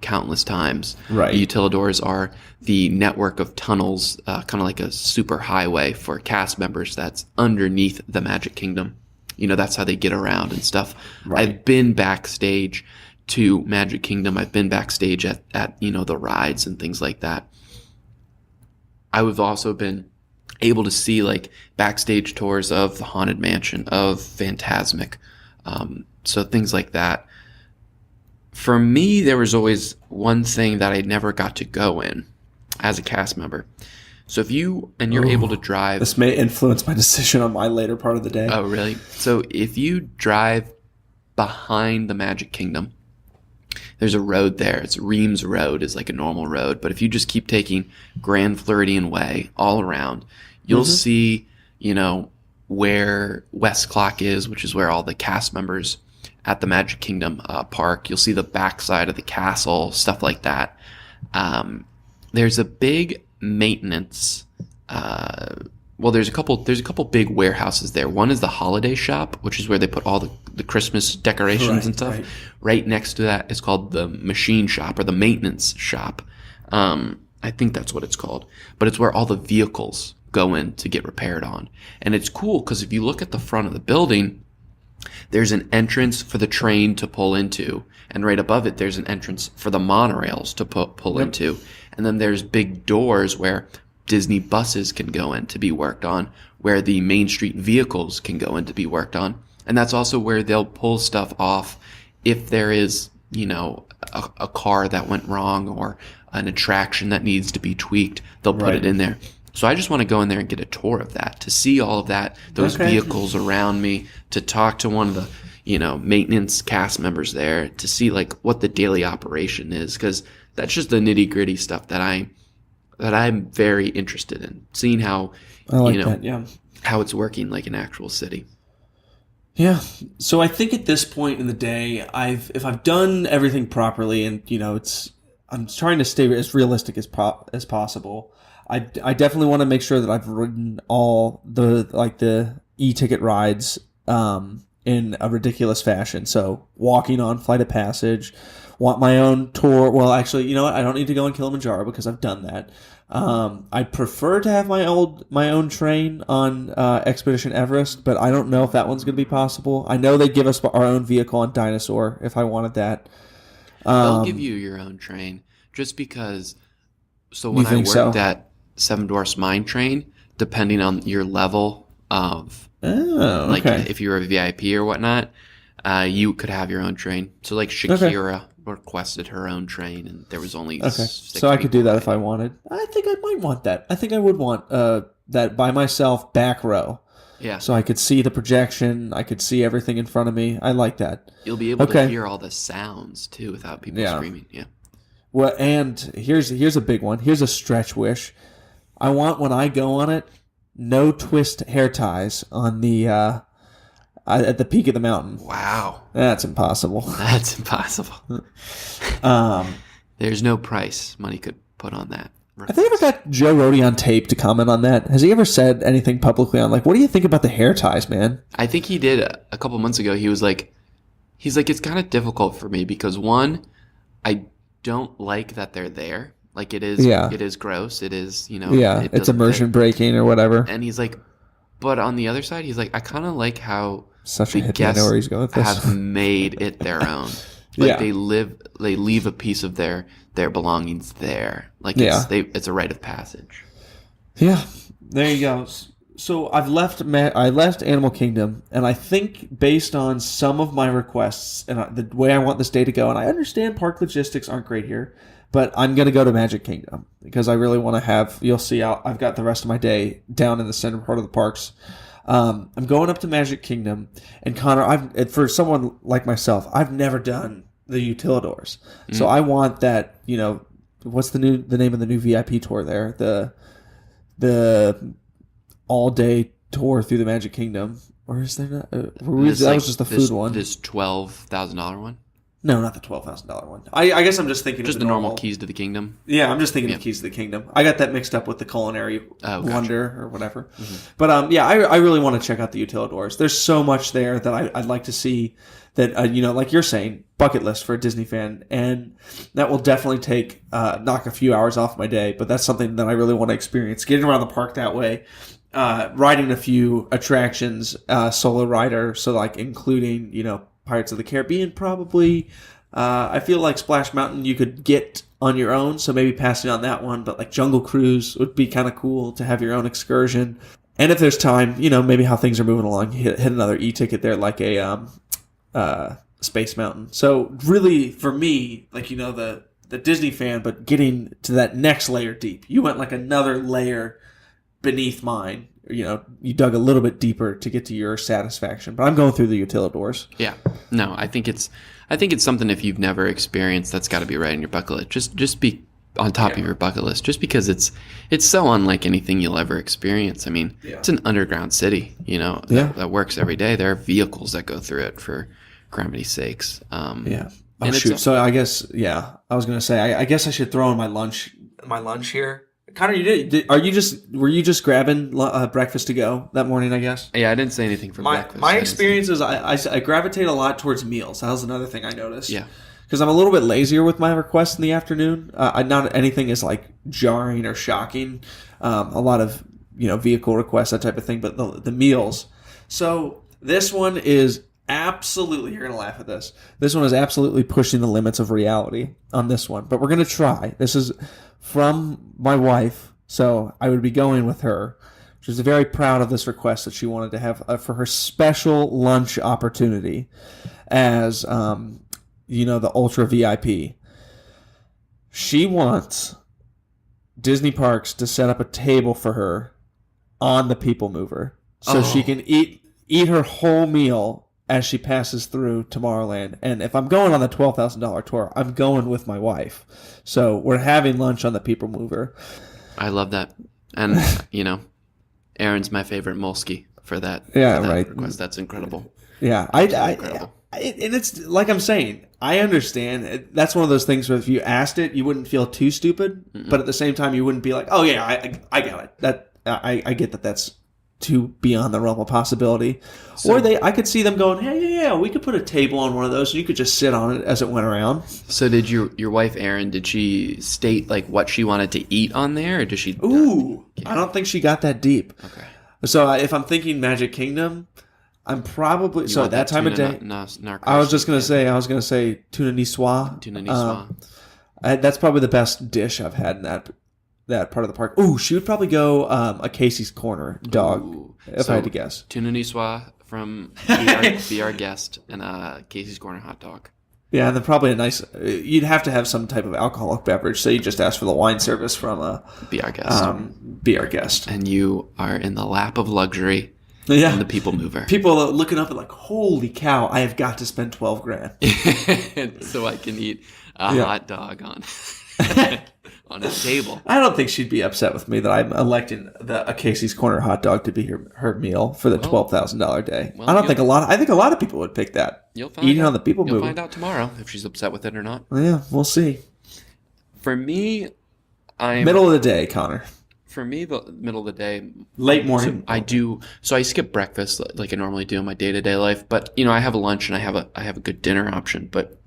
countless times.
Right.
The utilidors are the network of tunnels, kind of like a super highway for cast members that's underneath the Magic Kingdom. That's how they get around and stuff.
Right.
I've been backstage to Magic Kingdom. I've been backstage at the rides and things like that. I've also been able to see like backstage tours of the Haunted Mansion, of Fantasmic, so things like that. For me, there was always one thing that I never got to go in as a cast member. So if you're able to drive...
This may influence my decision on my later part of the day.
Oh, really? So if you drive behind the Magic Kingdom, there's a road there. It's Reams Road is like a normal road. But if you just keep taking Grand Floridian Way all around, you'll see, where West Clock is, which is where all the cast members at the Magic Kingdom park. You'll see the backside of the castle, stuff like that. There's a big maintenance. There's a couple big warehouses there. One is the Holiday Shop, which is where they put all the Christmas decorations and stuff. Right next to that is called the Machine Shop or the Maintenance Shop. I think that's what it's called. But it's where all the vehicles go in to get repaired on. And it's cool because if you look at the front of the building, there's an entrance for the train to pull into. And right above it, there's an entrance for the monorails to pull into. And then there's big doors where Disney buses can go in to be worked on, where the Main Street vehicles can go in to be worked on. And that's also where they'll pull stuff off if there is, a car that went wrong or an attraction that needs to be tweaked. They'll put it in there. So I just want to go in there and get a tour of that, to see all of that, those vehicles around me, to talk to one of the, maintenance cast members there, to see like what the daily operation is, because that's just the nitty gritty stuff that I'm very interested in, seeing how, how it's working like an actual city.
Yeah. So I think at this point in the day, if I've done everything properly and, I'm trying to stay as realistic as possible. I definitely want to make sure that I've ridden all the e-ticket rides in a ridiculous fashion. So walking on Flight of Passage, want my own tour. Well, actually, you know what? I don't need to go on Kilimanjaro because I've done that. I'd prefer to have my own train on Expedition Everest, but I don't know if that one's going to be possible. I know they give us our own vehicle on Dinosaur if I wanted that.
They'll give you your own train just because. So when I worked at Seven Dwarfs Mine Train, depending on your level of, if you were a VIP or whatnot, you could have your own train. So like Shakira requested her own train, and there was only
so I could do that if I wanted. I think I might want that. I think I would want that by myself, back row.
Yeah.
So I could see the projection. I could see everything in front of me. I like that.
You'll be able to hear all the sounds too without people screaming. Yeah.
Well, and here's a big one. Here's a stretch wish. I want, when I go on it, no twist hair ties on the at the peak of the mountain.
Wow.
That's impossible.
That's impossible. There's no price money could put on that.
I think I ever got Joe Rohde on tape to comment on that. Has he ever said anything publicly on, like, what do you think about the hair ties, man?
I think he did a couple months ago. He was like, it's kind of difficult for me because, one, I don't like that they're there. Like, it is gross. It is,
it's immersion breaking or whatever.
And he's like, but on the other side, he's like, I kind of like how the
guests
have made it their own. Like they leave a piece of their belongings there. Like it's a rite of passage.
Yeah, there you go. So I left Animal Kingdom, and I think based on some of my requests and the way I want this day to go, and I understand park logistics aren't great here, but I'm going to go to Magic Kingdom because I really want to have, you'll see, I've got the rest of my day down in the center part of the parks. I'm going up to Magic Kingdom, and Connor, for someone like myself, I've never done the Utilidors. So I want that, what's the name of the new VIP tour there? The all-day tour through the Magic Kingdom. Or is there not? That was just the food one.
This $12,000 one?
No, not the $12,000 one. I guess I'm just thinking
Just
of
the normal Keys to the Kingdom.
Yeah, I'm just thinking of Keys to the Kingdom. I got that mixed up with the Culinary Wonder or whatever.
Mm-hmm.
But yeah, I really want to check out the Utilidors. There's so much there that I'd like to see. That like you're saying, bucket list for a Disney fan, and that will definitely knock a few hours off my day. But that's something that I really want to experience. Getting around the park that way, riding a few attractions, solo rider, so like including Pirates of the Caribbean probably. I feel like Splash Mountain you could get on your own, so maybe passing on that one. But like Jungle Cruise would be kind of cool to have your own excursion. And if there's time, maybe how things are moving along, hit another e-ticket there, like a Space Mountain. So really, for me, like the Disney fan, but getting to that next layer deep. You went like another layer beneath mine. You dug a little bit deeper to get to your satisfaction. But I'm going through the Utilidors.
Yeah. No, I think it's something if you've never experienced, that's got to be right in your bucket list. Just be on top of your bucket list, just because it's so unlike anything you'll ever experience. I mean, it's an underground city, that works every day. There are vehicles that go through it for gramity's sakes.
Yeah. Oh, shoot. So I guess, I was going to say, I guess I should throw in my lunch here. Connor, were you just grabbing breakfast to go that morning, I guess?
Yeah, I didn't say anything for breakfast.
My experience is I gravitate a lot towards meals. That was another thing I noticed.
Yeah.
Because I'm a little bit lazier with my requests in the afternoon. Not anything is like jarring or shocking. A lot of vehicle requests, that type of thing. But the meals. So this one is absolutely, you're gonna laugh at this. This one is absolutely pushing the limits of reality on this one. But we're gonna try. This is from my wife, so I would be going with her. She's very proud of this request that she wanted to have for her special lunch opportunity as the Ultra VIP. She wants Disney Parks to set up a table for her on the People Mover so she can eat her whole meal as she passes through Tomorrowland. And if I'm going on the $12,000 tour, I'm going with my wife. So we're having lunch on the People Mover.
I love that. And, Aaron's my favorite Molsky for that.
Yeah,
for that
right.
request. That's incredible.
Yeah,
incredible.
And it's like I'm saying, I understand. That's one of those things where if you asked it, you wouldn't feel too stupid, but at the same time, you wouldn't be like, "Oh yeah, I got it." I get that that's too beyond the realm of possibility. So, or I could see them going, "Hey, yeah, we could put a table on one of those, and you could just sit on it as it went around."
So did your wife Erin? Did she state like what she wanted to eat on there, or did she?
I don't think she got that deep.
Okay.
So if I'm thinking Magic Kingdom. I'm probably at that time of day. I was gonna say tuna niçoise.
Tuna niçoise.
That's probably the best dish I've had in that part of the park. Ooh, she would probably go a Casey's Corner dog if I had to guess.
Tuna niçoise from Be Our Guest and a Casey's Corner hot dog.
Yeah, and then probably a nice. You'd have to have some type of alcoholic beverage, so you just ask for the wine service from a
Be Our Guest.
Be Our Guest, and
you are in the lap of luxury.
Yeah,
and the People Mover.
People are looking up and like, holy cow! I have got to spend $12,000
so I can eat a hot dog on on a table.
I don't think she'd be upset with me that I'm electing a Casey's Corner hot dog to be her meal for the $12,000 day. Well, I think a lot of people would pick that.
You'll find
eating
out.
On the People Mover.
You'll find out tomorrow if she's upset with it or not.
Well, yeah, we'll see.
For me, I'm
middle of the day, Connor.
For me, the middle of the day,
late morning.
So I skip breakfast like I normally do in my day-to-day life. But I have a lunch and I have a good dinner option. But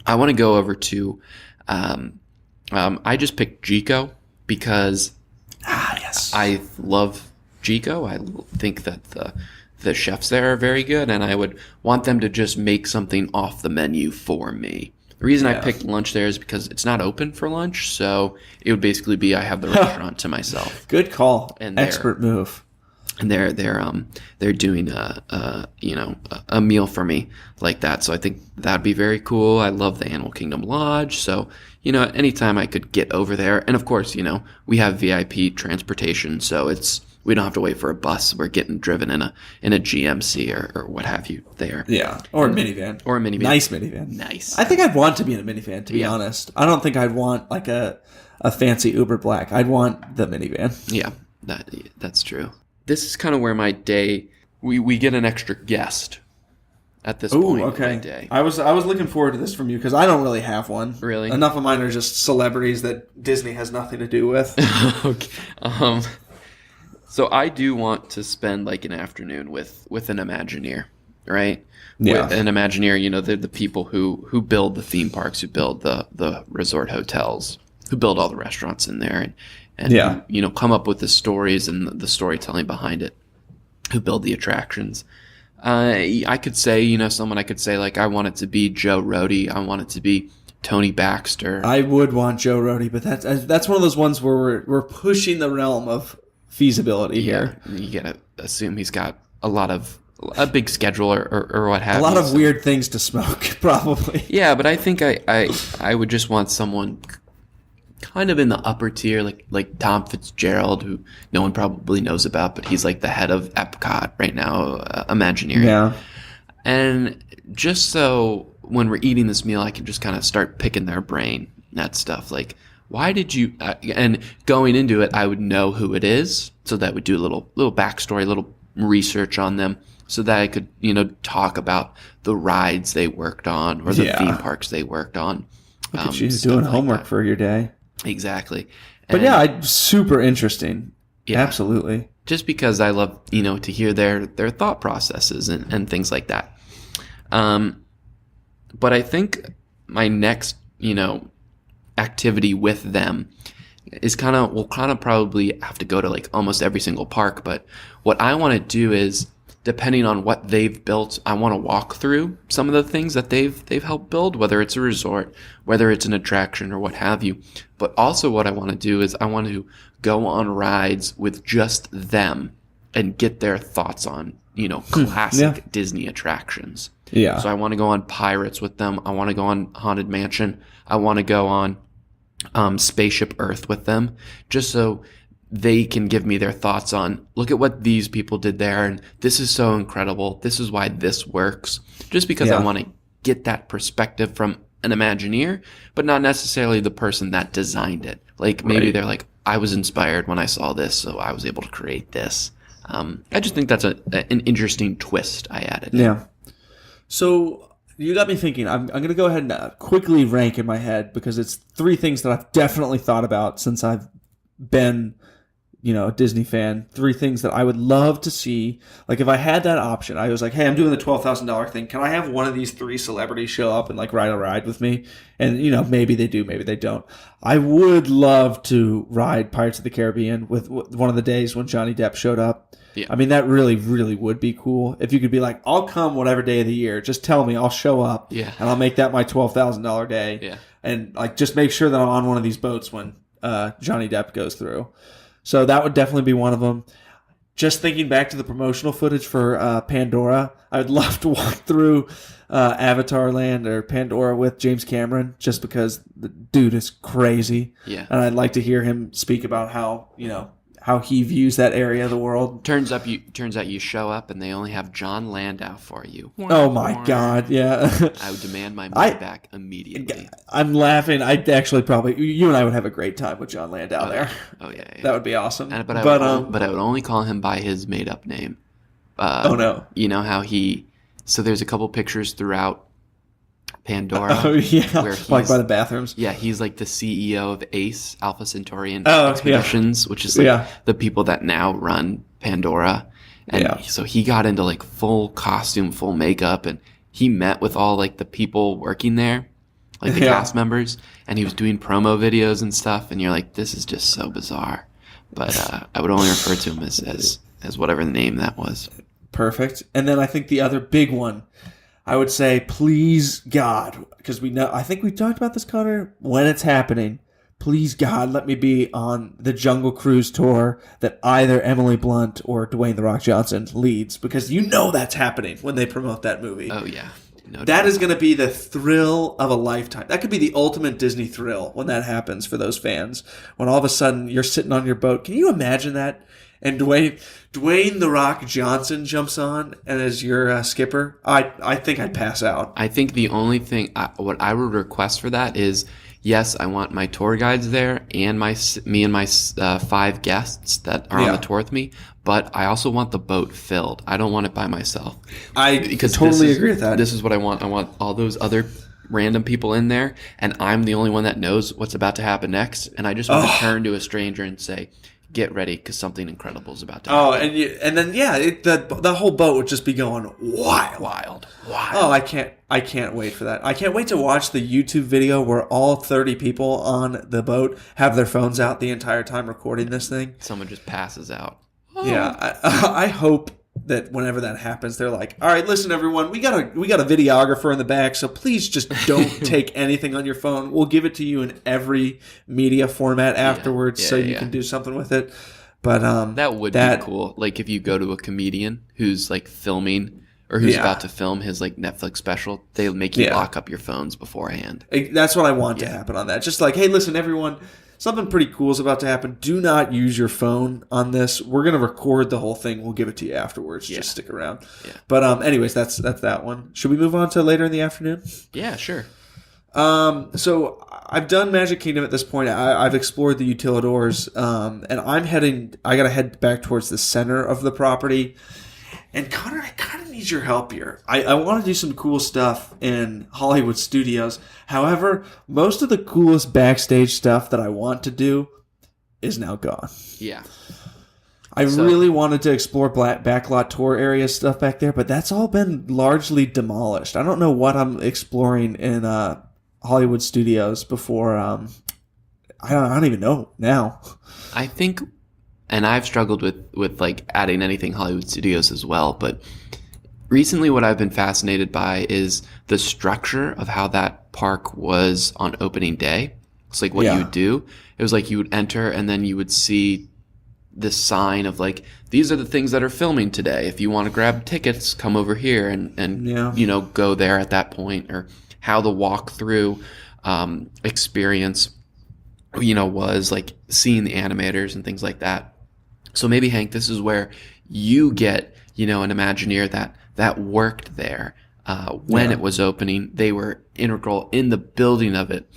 I want to go over to. I just picked Jico because
yes,
I love Jico. I think that the chefs there are very good, and I would want them to just make something off the menu for me. The reason I picked lunch there is because it's not open for lunch, so it would basically be I have the restaurant to myself.
Good call. And expert move.
And they're doing a meal for me like that. So I think that'd be very cool. I love the Animal Kingdom Lodge, so anytime I could get over there, and of course we have VIP transportation, so we don't have to wait for a bus. We're getting driven in a GMC or what have you there.
Yeah, or a minivan.
Or a minivan.
Nice minivan.
Nice.
I think I'd want to be in a minivan, to be honest. I don't think I'd want like a fancy Uber Black. I'd want the minivan.
Yeah, that's true. This is kind of where my day, we get an extra guest at this
Ooh,
point in
okay.
my day.
I was looking forward to this from you because I don't really have one.
Really?
Enough of mine are just celebrities that Disney has nothing to do with.
Okay. So I do want to spend like an afternoon with an Imagineer, right?
Yeah.
With an Imagineer, they're the people who build the theme parks, who build the resort hotels, who build all the restaurants in there, and
Yeah.
who, come up with the stories and the storytelling behind it, who build the attractions. I could say, someone I could say, like, I want it to be Joe Rohde. I want it to be Tony Baxter.
I would want Joe Rohde, but that's one of those ones where we're pushing the realm of feasibility here.
You gotta assume he's got a big schedule or what have you.
A lot of weird things to smoke, probably.
Yeah, but I think I would just want someone kind of in the upper tier, like Tom Fitzgerald, who no one probably knows about, but he's like the head of Epcot right now, Imagineering.
Yeah.
And just so when we're eating this meal, I can just kind of start picking their brain, that stuff. Like, why did you? And going into it, I would know who it is, so that I would do a little backstory, a little research on them, so that I could talk about the rides they worked on or the theme parks they worked on.
Look at you doing homework for your day.
Exactly.
But super interesting. Yeah, absolutely.
Just because I love to hear their thought processes and things like that. But I think my next activity with them is we'll probably have to go to like almost every single park, but what I want to do is, depending on what they've built, I want to walk through some of the things that they've helped build, whether it's a resort, whether it's an attraction or what have you. But also what I want to do is I want to go on rides with just them and get their thoughts on, classic Disney attractions.
Yeah.
So I want to go on Pirates with them. I want to go on Haunted Mansion. I want to go on Spaceship Earth with them, just so they can give me their thoughts on, look at what these people did there, and this is so incredible. This is why this works. Just because I want to get that perspective from an Imagineer, but not necessarily the person that designed it. Like, maybe they're like, I was inspired when I saw this, so I was able to create this. I just think that's an interesting twist I added.
Yeah. So you got me thinking. I'm going to go ahead and quickly rank in my head, because it's three things that I've definitely thought about since I've been a Disney fan. Three things that I would love to see. Like, if I had that option, I was like, hey, I'm doing the $12,000 thing. Can I have one of these three celebrities show up and like ride a ride with me? And, maybe they do, maybe they don't. I would love to ride Pirates of the Caribbean with one of the days when Johnny Depp showed up.
Yeah.
I mean, that really, really would be cool. If you could be like, I'll come whatever day of the year. Just tell me, I'll show up.
Yeah.
And I'll make that my $12,000 day.
Yeah.
And like, just make sure that I'm on one of these boats when Johnny Depp goes through. So that would definitely be one of them. Just thinking back to the promotional footage for Pandora, I would love to walk through Avatar Land or Pandora with James Cameron, just because the dude is crazy.
Yeah.
And I'd like to hear him speak about how he views that area of the world.
Turns out you show up and they only have John Landau for you.
Oh my God, yeah.
I would demand my money back immediately.
I'm laughing. I'd actually probably, you and I would have a great time with John Landau there.
Oh yeah.
That would be awesome.
But I would only call him by his made up name.
Oh no.
You know how so there's a couple pictures throughout Pandora.
Oh yeah,
where
like by the bathrooms.
Yeah, he's like the CEO of ACE, Alpha Centaurian
Oh,
Expeditions, which is like the people that now run Pandora. And so he got into like full costume, full makeup, and he met with all like the people working there, like the cast members, and he was doing promo videos and stuff. And you're like, this is just so bizarre. But I would only refer to him as whatever the name that was.
Perfect. And then I think the other big one, I would say, please God, because I think we talked about this, Connor, when it's happening, please God, let me be on the Jungle Cruise tour that either Emily Blunt or Dwayne "The Rock" Johnson leads, because that's happening when they promote that movie.
Oh yeah.
That is going to be the thrill of a lifetime. That could be the ultimate Disney thrill when that happens for those fans. When all of a sudden you're sitting on your boat. Can you imagine that? And Dwayne "The Rock" Johnson jumps on and as your skipper. I think I'd pass out.
I think the only thing what I would request for that is yes, I want my tour guides there and me and my 5 guests that are on the tour with me, but I also want the boat filled. I don't want it by myself.
I totally agree with that.
This is what I want. I want all those other random people in there, and I'm the only one that knows what's about to happen next, and I just want to turn to a stranger and say, get ready, because something incredible is about to happen.
And then the whole boat would just be going wild. Oh, I can't wait for that. I can't wait to watch the YouTube video where all 30 people on the boat have their phones out the entire time recording this thing.
Someone just passes out.
Yeah, I hope that whenever that happens, they're like, all right, listen, everyone, we got a videographer in the back, so please just don't take anything on your phone. We'll give it to you in every media format afterwards so you can do something with it. But
that would be cool. Like if you go to a comedian who's like filming or who's about to film his like Netflix special, they'll make you lock up your phones beforehand.
That's what I want to happen on that. Just like, hey, listen, everyone, something pretty cool is about to happen. Do not use your phone on this. We're going to record the whole thing. We'll give it to you afterwards. Just stick around. Yeah. But anyways, that's that one. Should we move on to later in the afternoon?
Yeah, sure.
So I've done Magic Kingdom at this point. I've explored the utilidors, and I got to head back towards the center of the property. And Connor, I kind of need your help here. I want to do some cool stuff in Hollywood Studios. However, most of the coolest backstage stuff that I want to do is now gone.
Yeah.
I really wanted to explore backlot tour area stuff back there, but that's all been largely demolished. I don't know what I'm exploring in Hollywood Studios before. I don't even know now.
I think, and I've struggled with like adding anything Hollywood Studios as well, but recently what I've been fascinated by is the structure of how that park was on opening day. It's like what you would do. It was like you would enter and then you would see this sign of like, these are the things that are filming today. If you want to grab tickets, come over here and go there at that point, or how the walkthrough experience, was like seeing the animators and things like that. So maybe, Hank, this is where you get, an Imagineer that worked there when it was opening. They were integral in the building of it,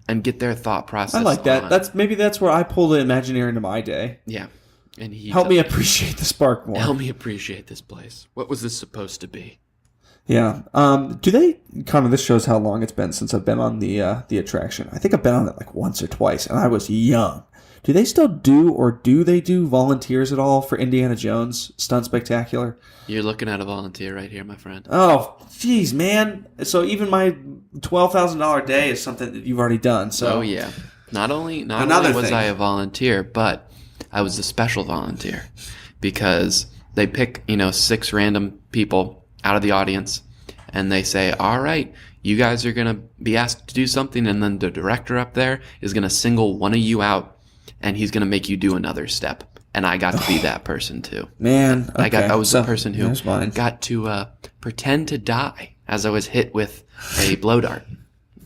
and get their thought process.
I like that. That's where I pull the Imagineer into my day.
Yeah. And he
help me appreciate this park more.
Help me appreciate this place. What was this supposed to be?
Yeah. Do they this shows how long it's been since I've been on the attraction. I think I've been on it like once or twice, and I was young. Do they still do volunteers at all for Indiana Jones Stunt Spectacular?
You're looking at a volunteer right here, my friend.
Oh, jeez, man. So even my $12,000 day is something that you've already done. So
oh yeah. Not only was I a volunteer, but I was a special volunteer, because they pick, 6 random people out of the audience, and they say, all right, you guys are going to be asked to do something, and then the director up there is going to single one of you out, and he's going to make you do another step. And I got to be that person too.
Man, okay.
I was the person who got to pretend to die as I was hit with a blow dart.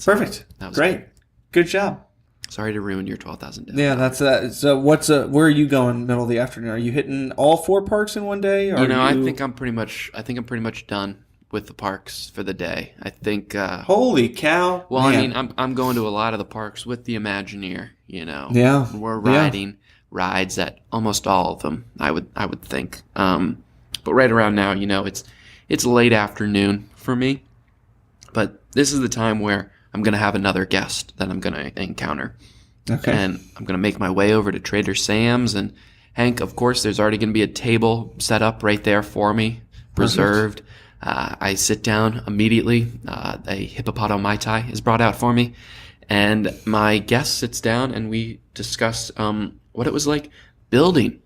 Perfect. That was great. Good job.
Sorry to ruin your 12,000 days.
Yeah, that's that. So where are you going middle of the afternoon? Are you hitting all 4 parks in one day? Or
I think I'm pretty much done with the parks for the day. I think
holy cow.
Well, man. I mean, I'm going to a lot of the parks with the Imagineer,
Yeah.
We're riding rides at almost all of them, I would think. But right around now, it's late afternoon for me. But this is the time where I'm going to have another guest that I'm going to encounter.
Okay.
And I'm going to make my way over to Trader Sam's. And Hank, of course, there's already going to be a table set up right there for me, reserved. I sit down immediately. A Hippopoto Mai Tai is brought out for me. And my guest sits down and we discuss what it was like building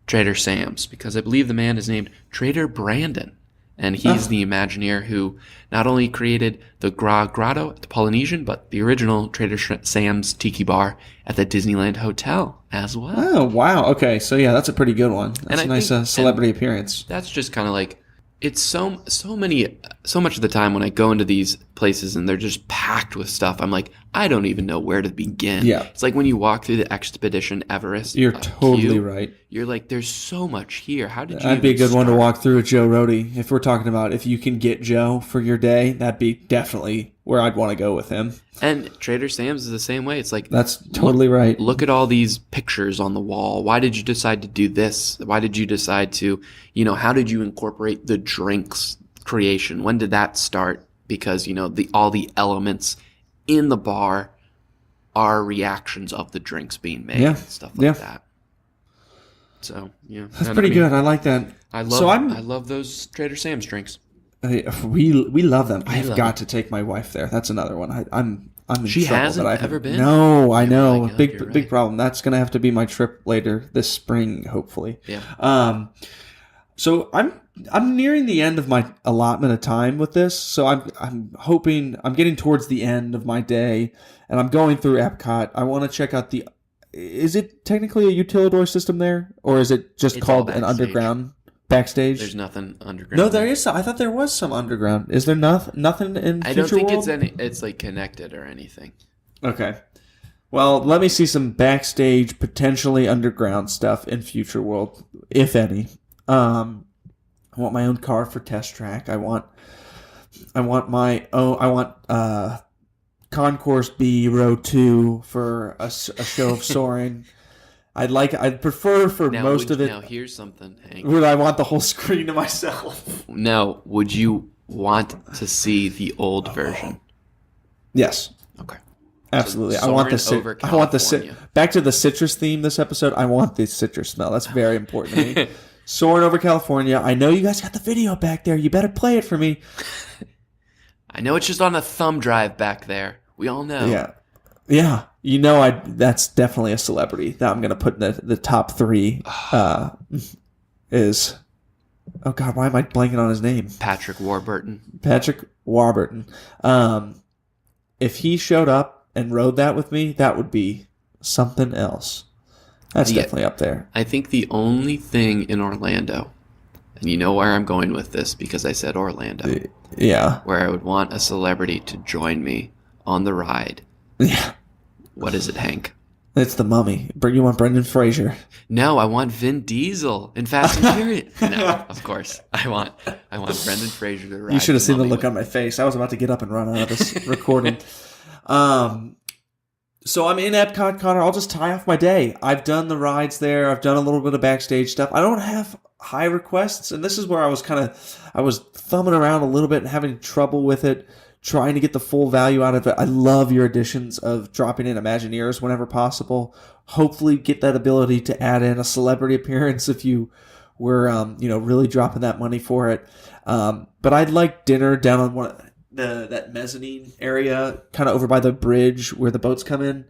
Trader Sam's, because I believe the man is named Trader Brandon. And he's the Imagineer who not only created the Grotto at the Polynesian, but the original Trader Sam's Tiki Bar at the Disneyland Hotel as well.
Oh, wow. Okay, so yeah, that's a pretty good one. That's a nice celebrity appearance.
That's just kind of like, it's so much of the time when I go into these places and they're just packed with stuff. I'm like, I don't even know where to begin.
Yeah.
It's like when you walk through the Expedition Everest.
You're totally
queue,
right.
You're like, there's so much here. How did you
That'd be a
even
good one to
start?
walk through with Joe Rohde. If we're talking about if you can get Joe for your day, that'd be definitely where I'd want to go with him.
And Trader Sam's is the same way. It's like,
That's totally right.
look at all these pictures on the wall. Why did you decide to do this? Why did you decide to, how did you incorporate the drinks creation? When did that start? Because, all the elements in the bar are reactions of the drinks being made and stuff like that. So, yeah.
That's pretty good. I like that.
I love those Trader Sam's drinks.
We love them. I've
love
got to take my wife there. That's another one. I'm in
She
trouble
hasn't
that I
ever been?
No, I know.
my God,
big
you're
big
right.
problem. That's gonna have to be my trip later this spring, hopefully.
Yeah.
So I'm nearing the end of my allotment of time with this. So I'm hoping I'm getting towards the end of my day, and I'm going through Epcot. I want to check out the. Is it technically a utilidor system there, or is it just
It's
called
all
an
backstage.
underground backstage?
There's nothing underground.
No, there is some. I thought there was some underground. Is there nothing in
I
Future
don't think
World?
it's like connected or anything.
Okay. Well, let me see some backstage, potentially underground stuff in Future World, if any. I want my own car for test track. I want Concourse B Row 2 for a show of soaring. I'd prefer for most of it.
Now here's something, Hank.
Would I want the whole screen to myself?
No, would you want to see the old version?
Yes.
Okay.
Absolutely.
So
I want the
soaring over
I want the
California.
back to the citrus theme this episode. I want the citrus smell. That's very important to me. Soaring over California. I know you guys got the video back there. You better play it for me.
I know it's just on a thumb drive back there. We all know.
Yeah. Yeah. That's definitely a celebrity that I'm going to put in the top 3 is oh God, why am I blanking on his name?
Patrick Warburton.
Patrick Warburton. If he showed up and rode that with me, that would be something else. That's definitely up there.
I think the only thing in Orlando, and you know where I'm going with this because I said Orlando,
Yeah.
where I would want a celebrity to join me on the ride.
Yeah.
What is it, Hank?
It's the Mummy. You want Brendan Fraser.
No, I want Vin Diesel in Fast and Furious. No, of course. I want Brendan Fraser to ride.
You should have seen the
Mummy
look
with
on my face. I was about to get up and run out of this recording. So I'm in Epcot, Connor. I'll just tie off my day. I've done the rides there. I've done a little bit of backstage stuff. I don't have high requests, and this is where I was thumbing around a little bit and having trouble with it, trying to get the full value out of it. I love your additions of dropping in Imagineers whenever possible. Hopefully get that ability to add in a celebrity appearance if you were, really dropping that money for it. But I'd like dinner down on that mezzanine area, kind of over by the bridge where the boats come in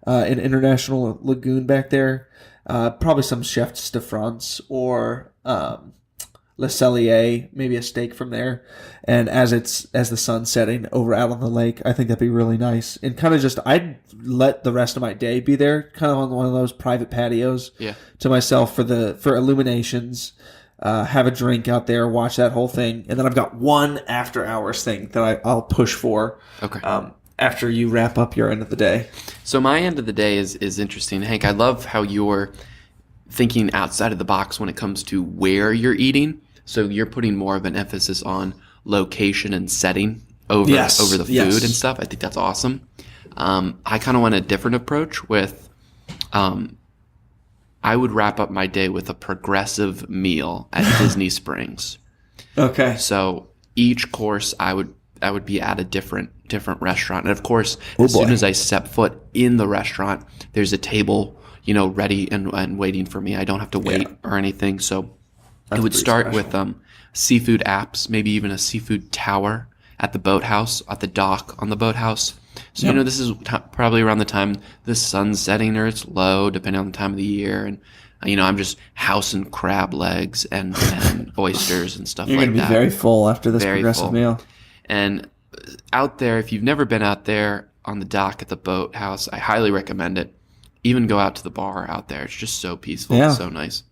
International Lagoon back there. Probably some chefs de France or Le Cellier, maybe a steak from there. And as the sun's setting over out on the lake, I think that'd be really nice. And kind of I'd let the rest of my day be there, kind of on one of those private patios to myself for illuminations. Have a drink out there, watch that whole thing, and then I've got one after hours thing that I'll push for.
Okay.
After you wrap up your end of the day.
So my end of the day is interesting, Hank. I love how you're thinking outside of the box when it comes to where you're eating. So you're putting more of an emphasis on location and setting over the food and stuff. I think that's awesome. I kind of want a different approach with. I would wrap up my day with a progressive meal at Disney Springs.
Okay.
So each course I would be at a different restaurant. And of course, soon as I step foot in the restaurant, there's a table, ready and waiting for me. I don't have to wait or anything. So I would start with seafood apps, maybe even a seafood tower at the boathouse, at the dock on the boathouse. So, this is probably around the time the sun's setting or it's low, depending on the time of the year. And, I'm just housing crab legs and oysters and stuff like that.
You're going to be very full after this
Very
progressive
full.
meal.
And out there, if you've never been out there on the dock at the boathouse, I highly recommend it. Even go out to the bar out there. It's just so peaceful and so nice.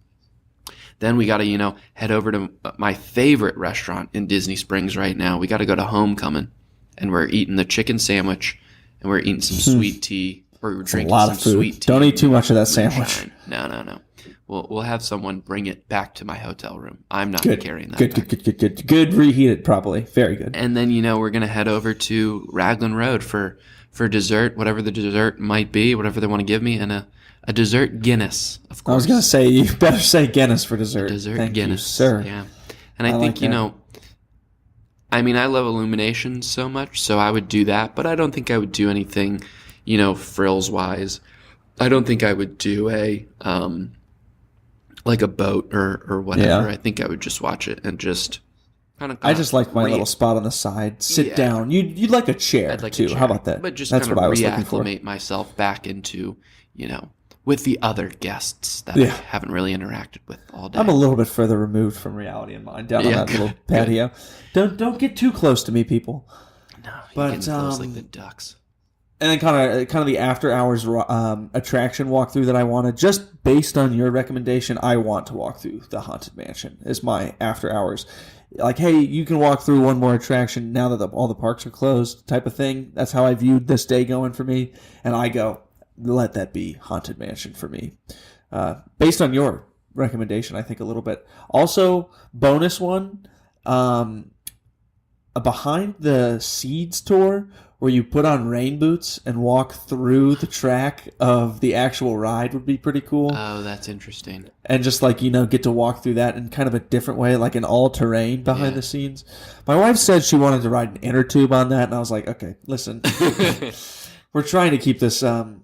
Then we got to, head over to my favorite restaurant in Disney Springs right now. We got to go to Homecoming. and we're eating the chicken sandwich, and we're eating some sweet tea, or we're drinking
a lot
some
of food.
sweet tea.
Don't eat too much of that
moonshine.
sandwich.
No. We'll have someone bring it back to my hotel room. I'm not
Good.
carrying that.
Good. Reheated properly. Very good.
And then, we're going to head over to Raglan Road for dessert, whatever the dessert might be, whatever they want to give me, and a dessert Guinness, of course.
I was going to say, you better say Guinness for dessert.
Dessert
Thank
Guinness.
you, sir.
Yeah. And I think, I love Illuminations so much, so I would do that, but I don't think I would do anything, frills-wise. I don't think I would do a boat or whatever.
Yeah.
I think I would just watch it and just kind of.
I just like my little spot on the side. Sit down. You'd like a chair
I'd like
too.
a chair,
How about that?
But just
that's
kind
what I
of
was looking for.
reacclimate myself back into, with the other guests that I haven't really interacted with all day.
I'm a little bit further removed from reality in mine, down on that little patio. Don't get too close to me, people.
No,
but
getting close like the ducks.
And then kind of the after hours attraction walkthrough that I wanted, just based on your recommendation, I want to walk through the Haunted Mansion is my after hours. Like, hey, you can walk through one more attraction now that all the parks are closed type of thing. That's how I viewed this day going for me. And I go, let that be Haunted Mansion for me. Based on your recommendation, I think a little bit. Also, bonus one, behind the Seeds tour, where you put on rain boots and walk through the track of the actual ride would be pretty cool.
Oh, that's interesting.
And just get to walk through that in kind of a different way, like an all-terrain behind the scenes. My wife said she wanted to ride an inner tube on that, and I was like, okay, listen, we're trying to keep this a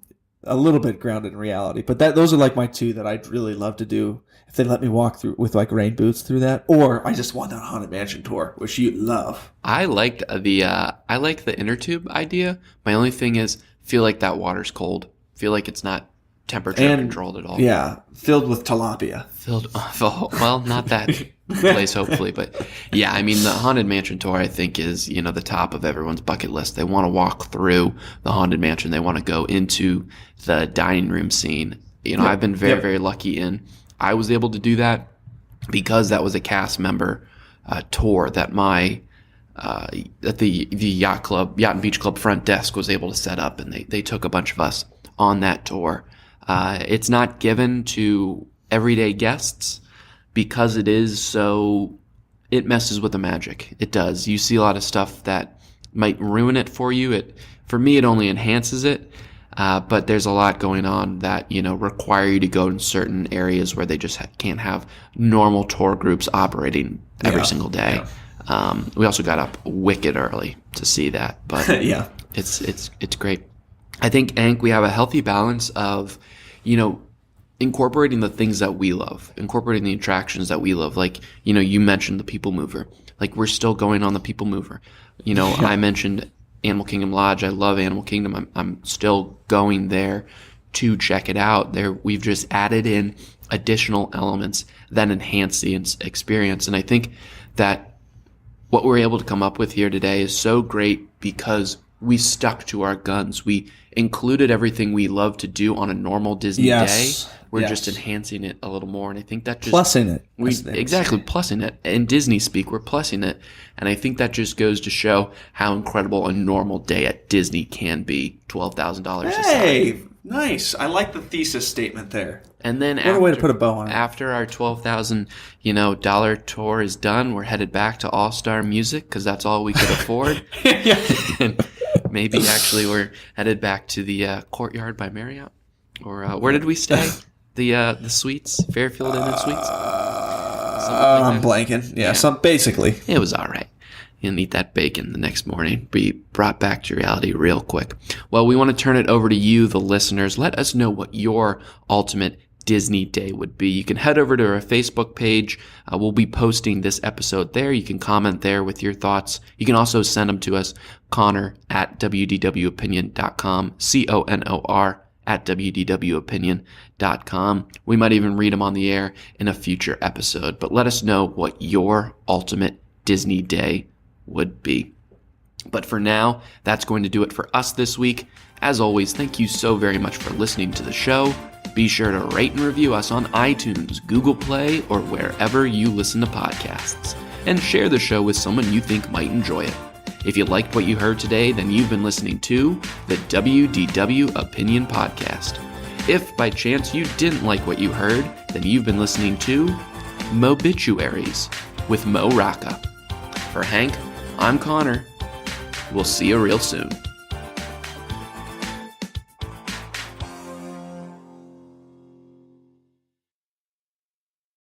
little bit grounded in reality. But those are like my two that I'd really love to do if they let me walk through with like rain boots through that, or I just want that Haunted Mansion tour, which you love.
I liked the inner tube idea. My only thing is, feel like that water's cold. Feel like it's not temperature controlled at all.
Yeah, filled with tilapia.
Well, not that place, hopefully, but yeah, the Haunted Mansion tour, I think, is the top of everyone's bucket list. They want to walk through the Haunted Mansion. They want to go into the dining room scene. I've been very, very lucky in. I was able to do that because that was a cast member tour that that the Yacht and Beach Club front desk was able to set up, and they took a bunch of us on that tour. It's not given to everyday guests because it messes with the magic. It does. You see a lot of stuff that might ruin it for you. For me, it only enhances it. But there's a lot going on that, require you to go in certain areas where they just can't have normal tour groups operating every single day. Yeah. We also got up wicked early to see that, but it's great. I think, Hank, we have a healthy balance of, incorporating the things that we love, incorporating the attractions that we love. Like, you mentioned the People Mover. Like, we're still going on the People Mover. I mentioned Animal Kingdom Lodge. I love Animal Kingdom. I'm still going there to check it out. We've just added in additional elements that enhance the experience. And I think that what we're able to come up with here today is so great because we stuck to our guns. We included everything we love to do on a normal Disney day. We're just enhancing it a little more. And I think that just...
Plussing it.
Plussing it. In Disney speak, we're plussing it. And I think that just goes to show how incredible a normal day at Disney can be. $12,000 a side.
Nice. I like the thesis statement there.
And then
what a way to put a bow on it.
After our $12,000 tour is done, we're headed back to All-Star Music because that's all we could afford. And maybe actually we're headed back to the Courtyard by Marriott. Or where did we stay? The Suites, Fairfield Inn and Suites.
I'm blanking. Yeah. Basically.
It was all right. And eat that bacon the next morning. Be brought back to reality real quick. Well, we want to turn it over to you, the listeners. Let us know what your ultimate Disney day would be. You can head over to our Facebook page. We'll be posting this episode there. You can comment there with your thoughts. You can also send them to us, Connor at WDWopinion.com, CONOR at WDWopinion.com. We might even read them on the air in a future episode. But let us know what your ultimate Disney day would be. But for now, that's going to do it for us this week. As always, thank you so very much for listening to the show. Be sure to rate and review us on iTunes, Google Play, or wherever you listen to podcasts. And share the show with someone you think might enjoy it. If you liked what you heard today, then you've been listening to the WDW Opinion Podcast. If by chance you didn't like what you heard, then you've been listening to Mobituaries with Mo Rocca. For Hank, I'm Connor. We'll see you real soon.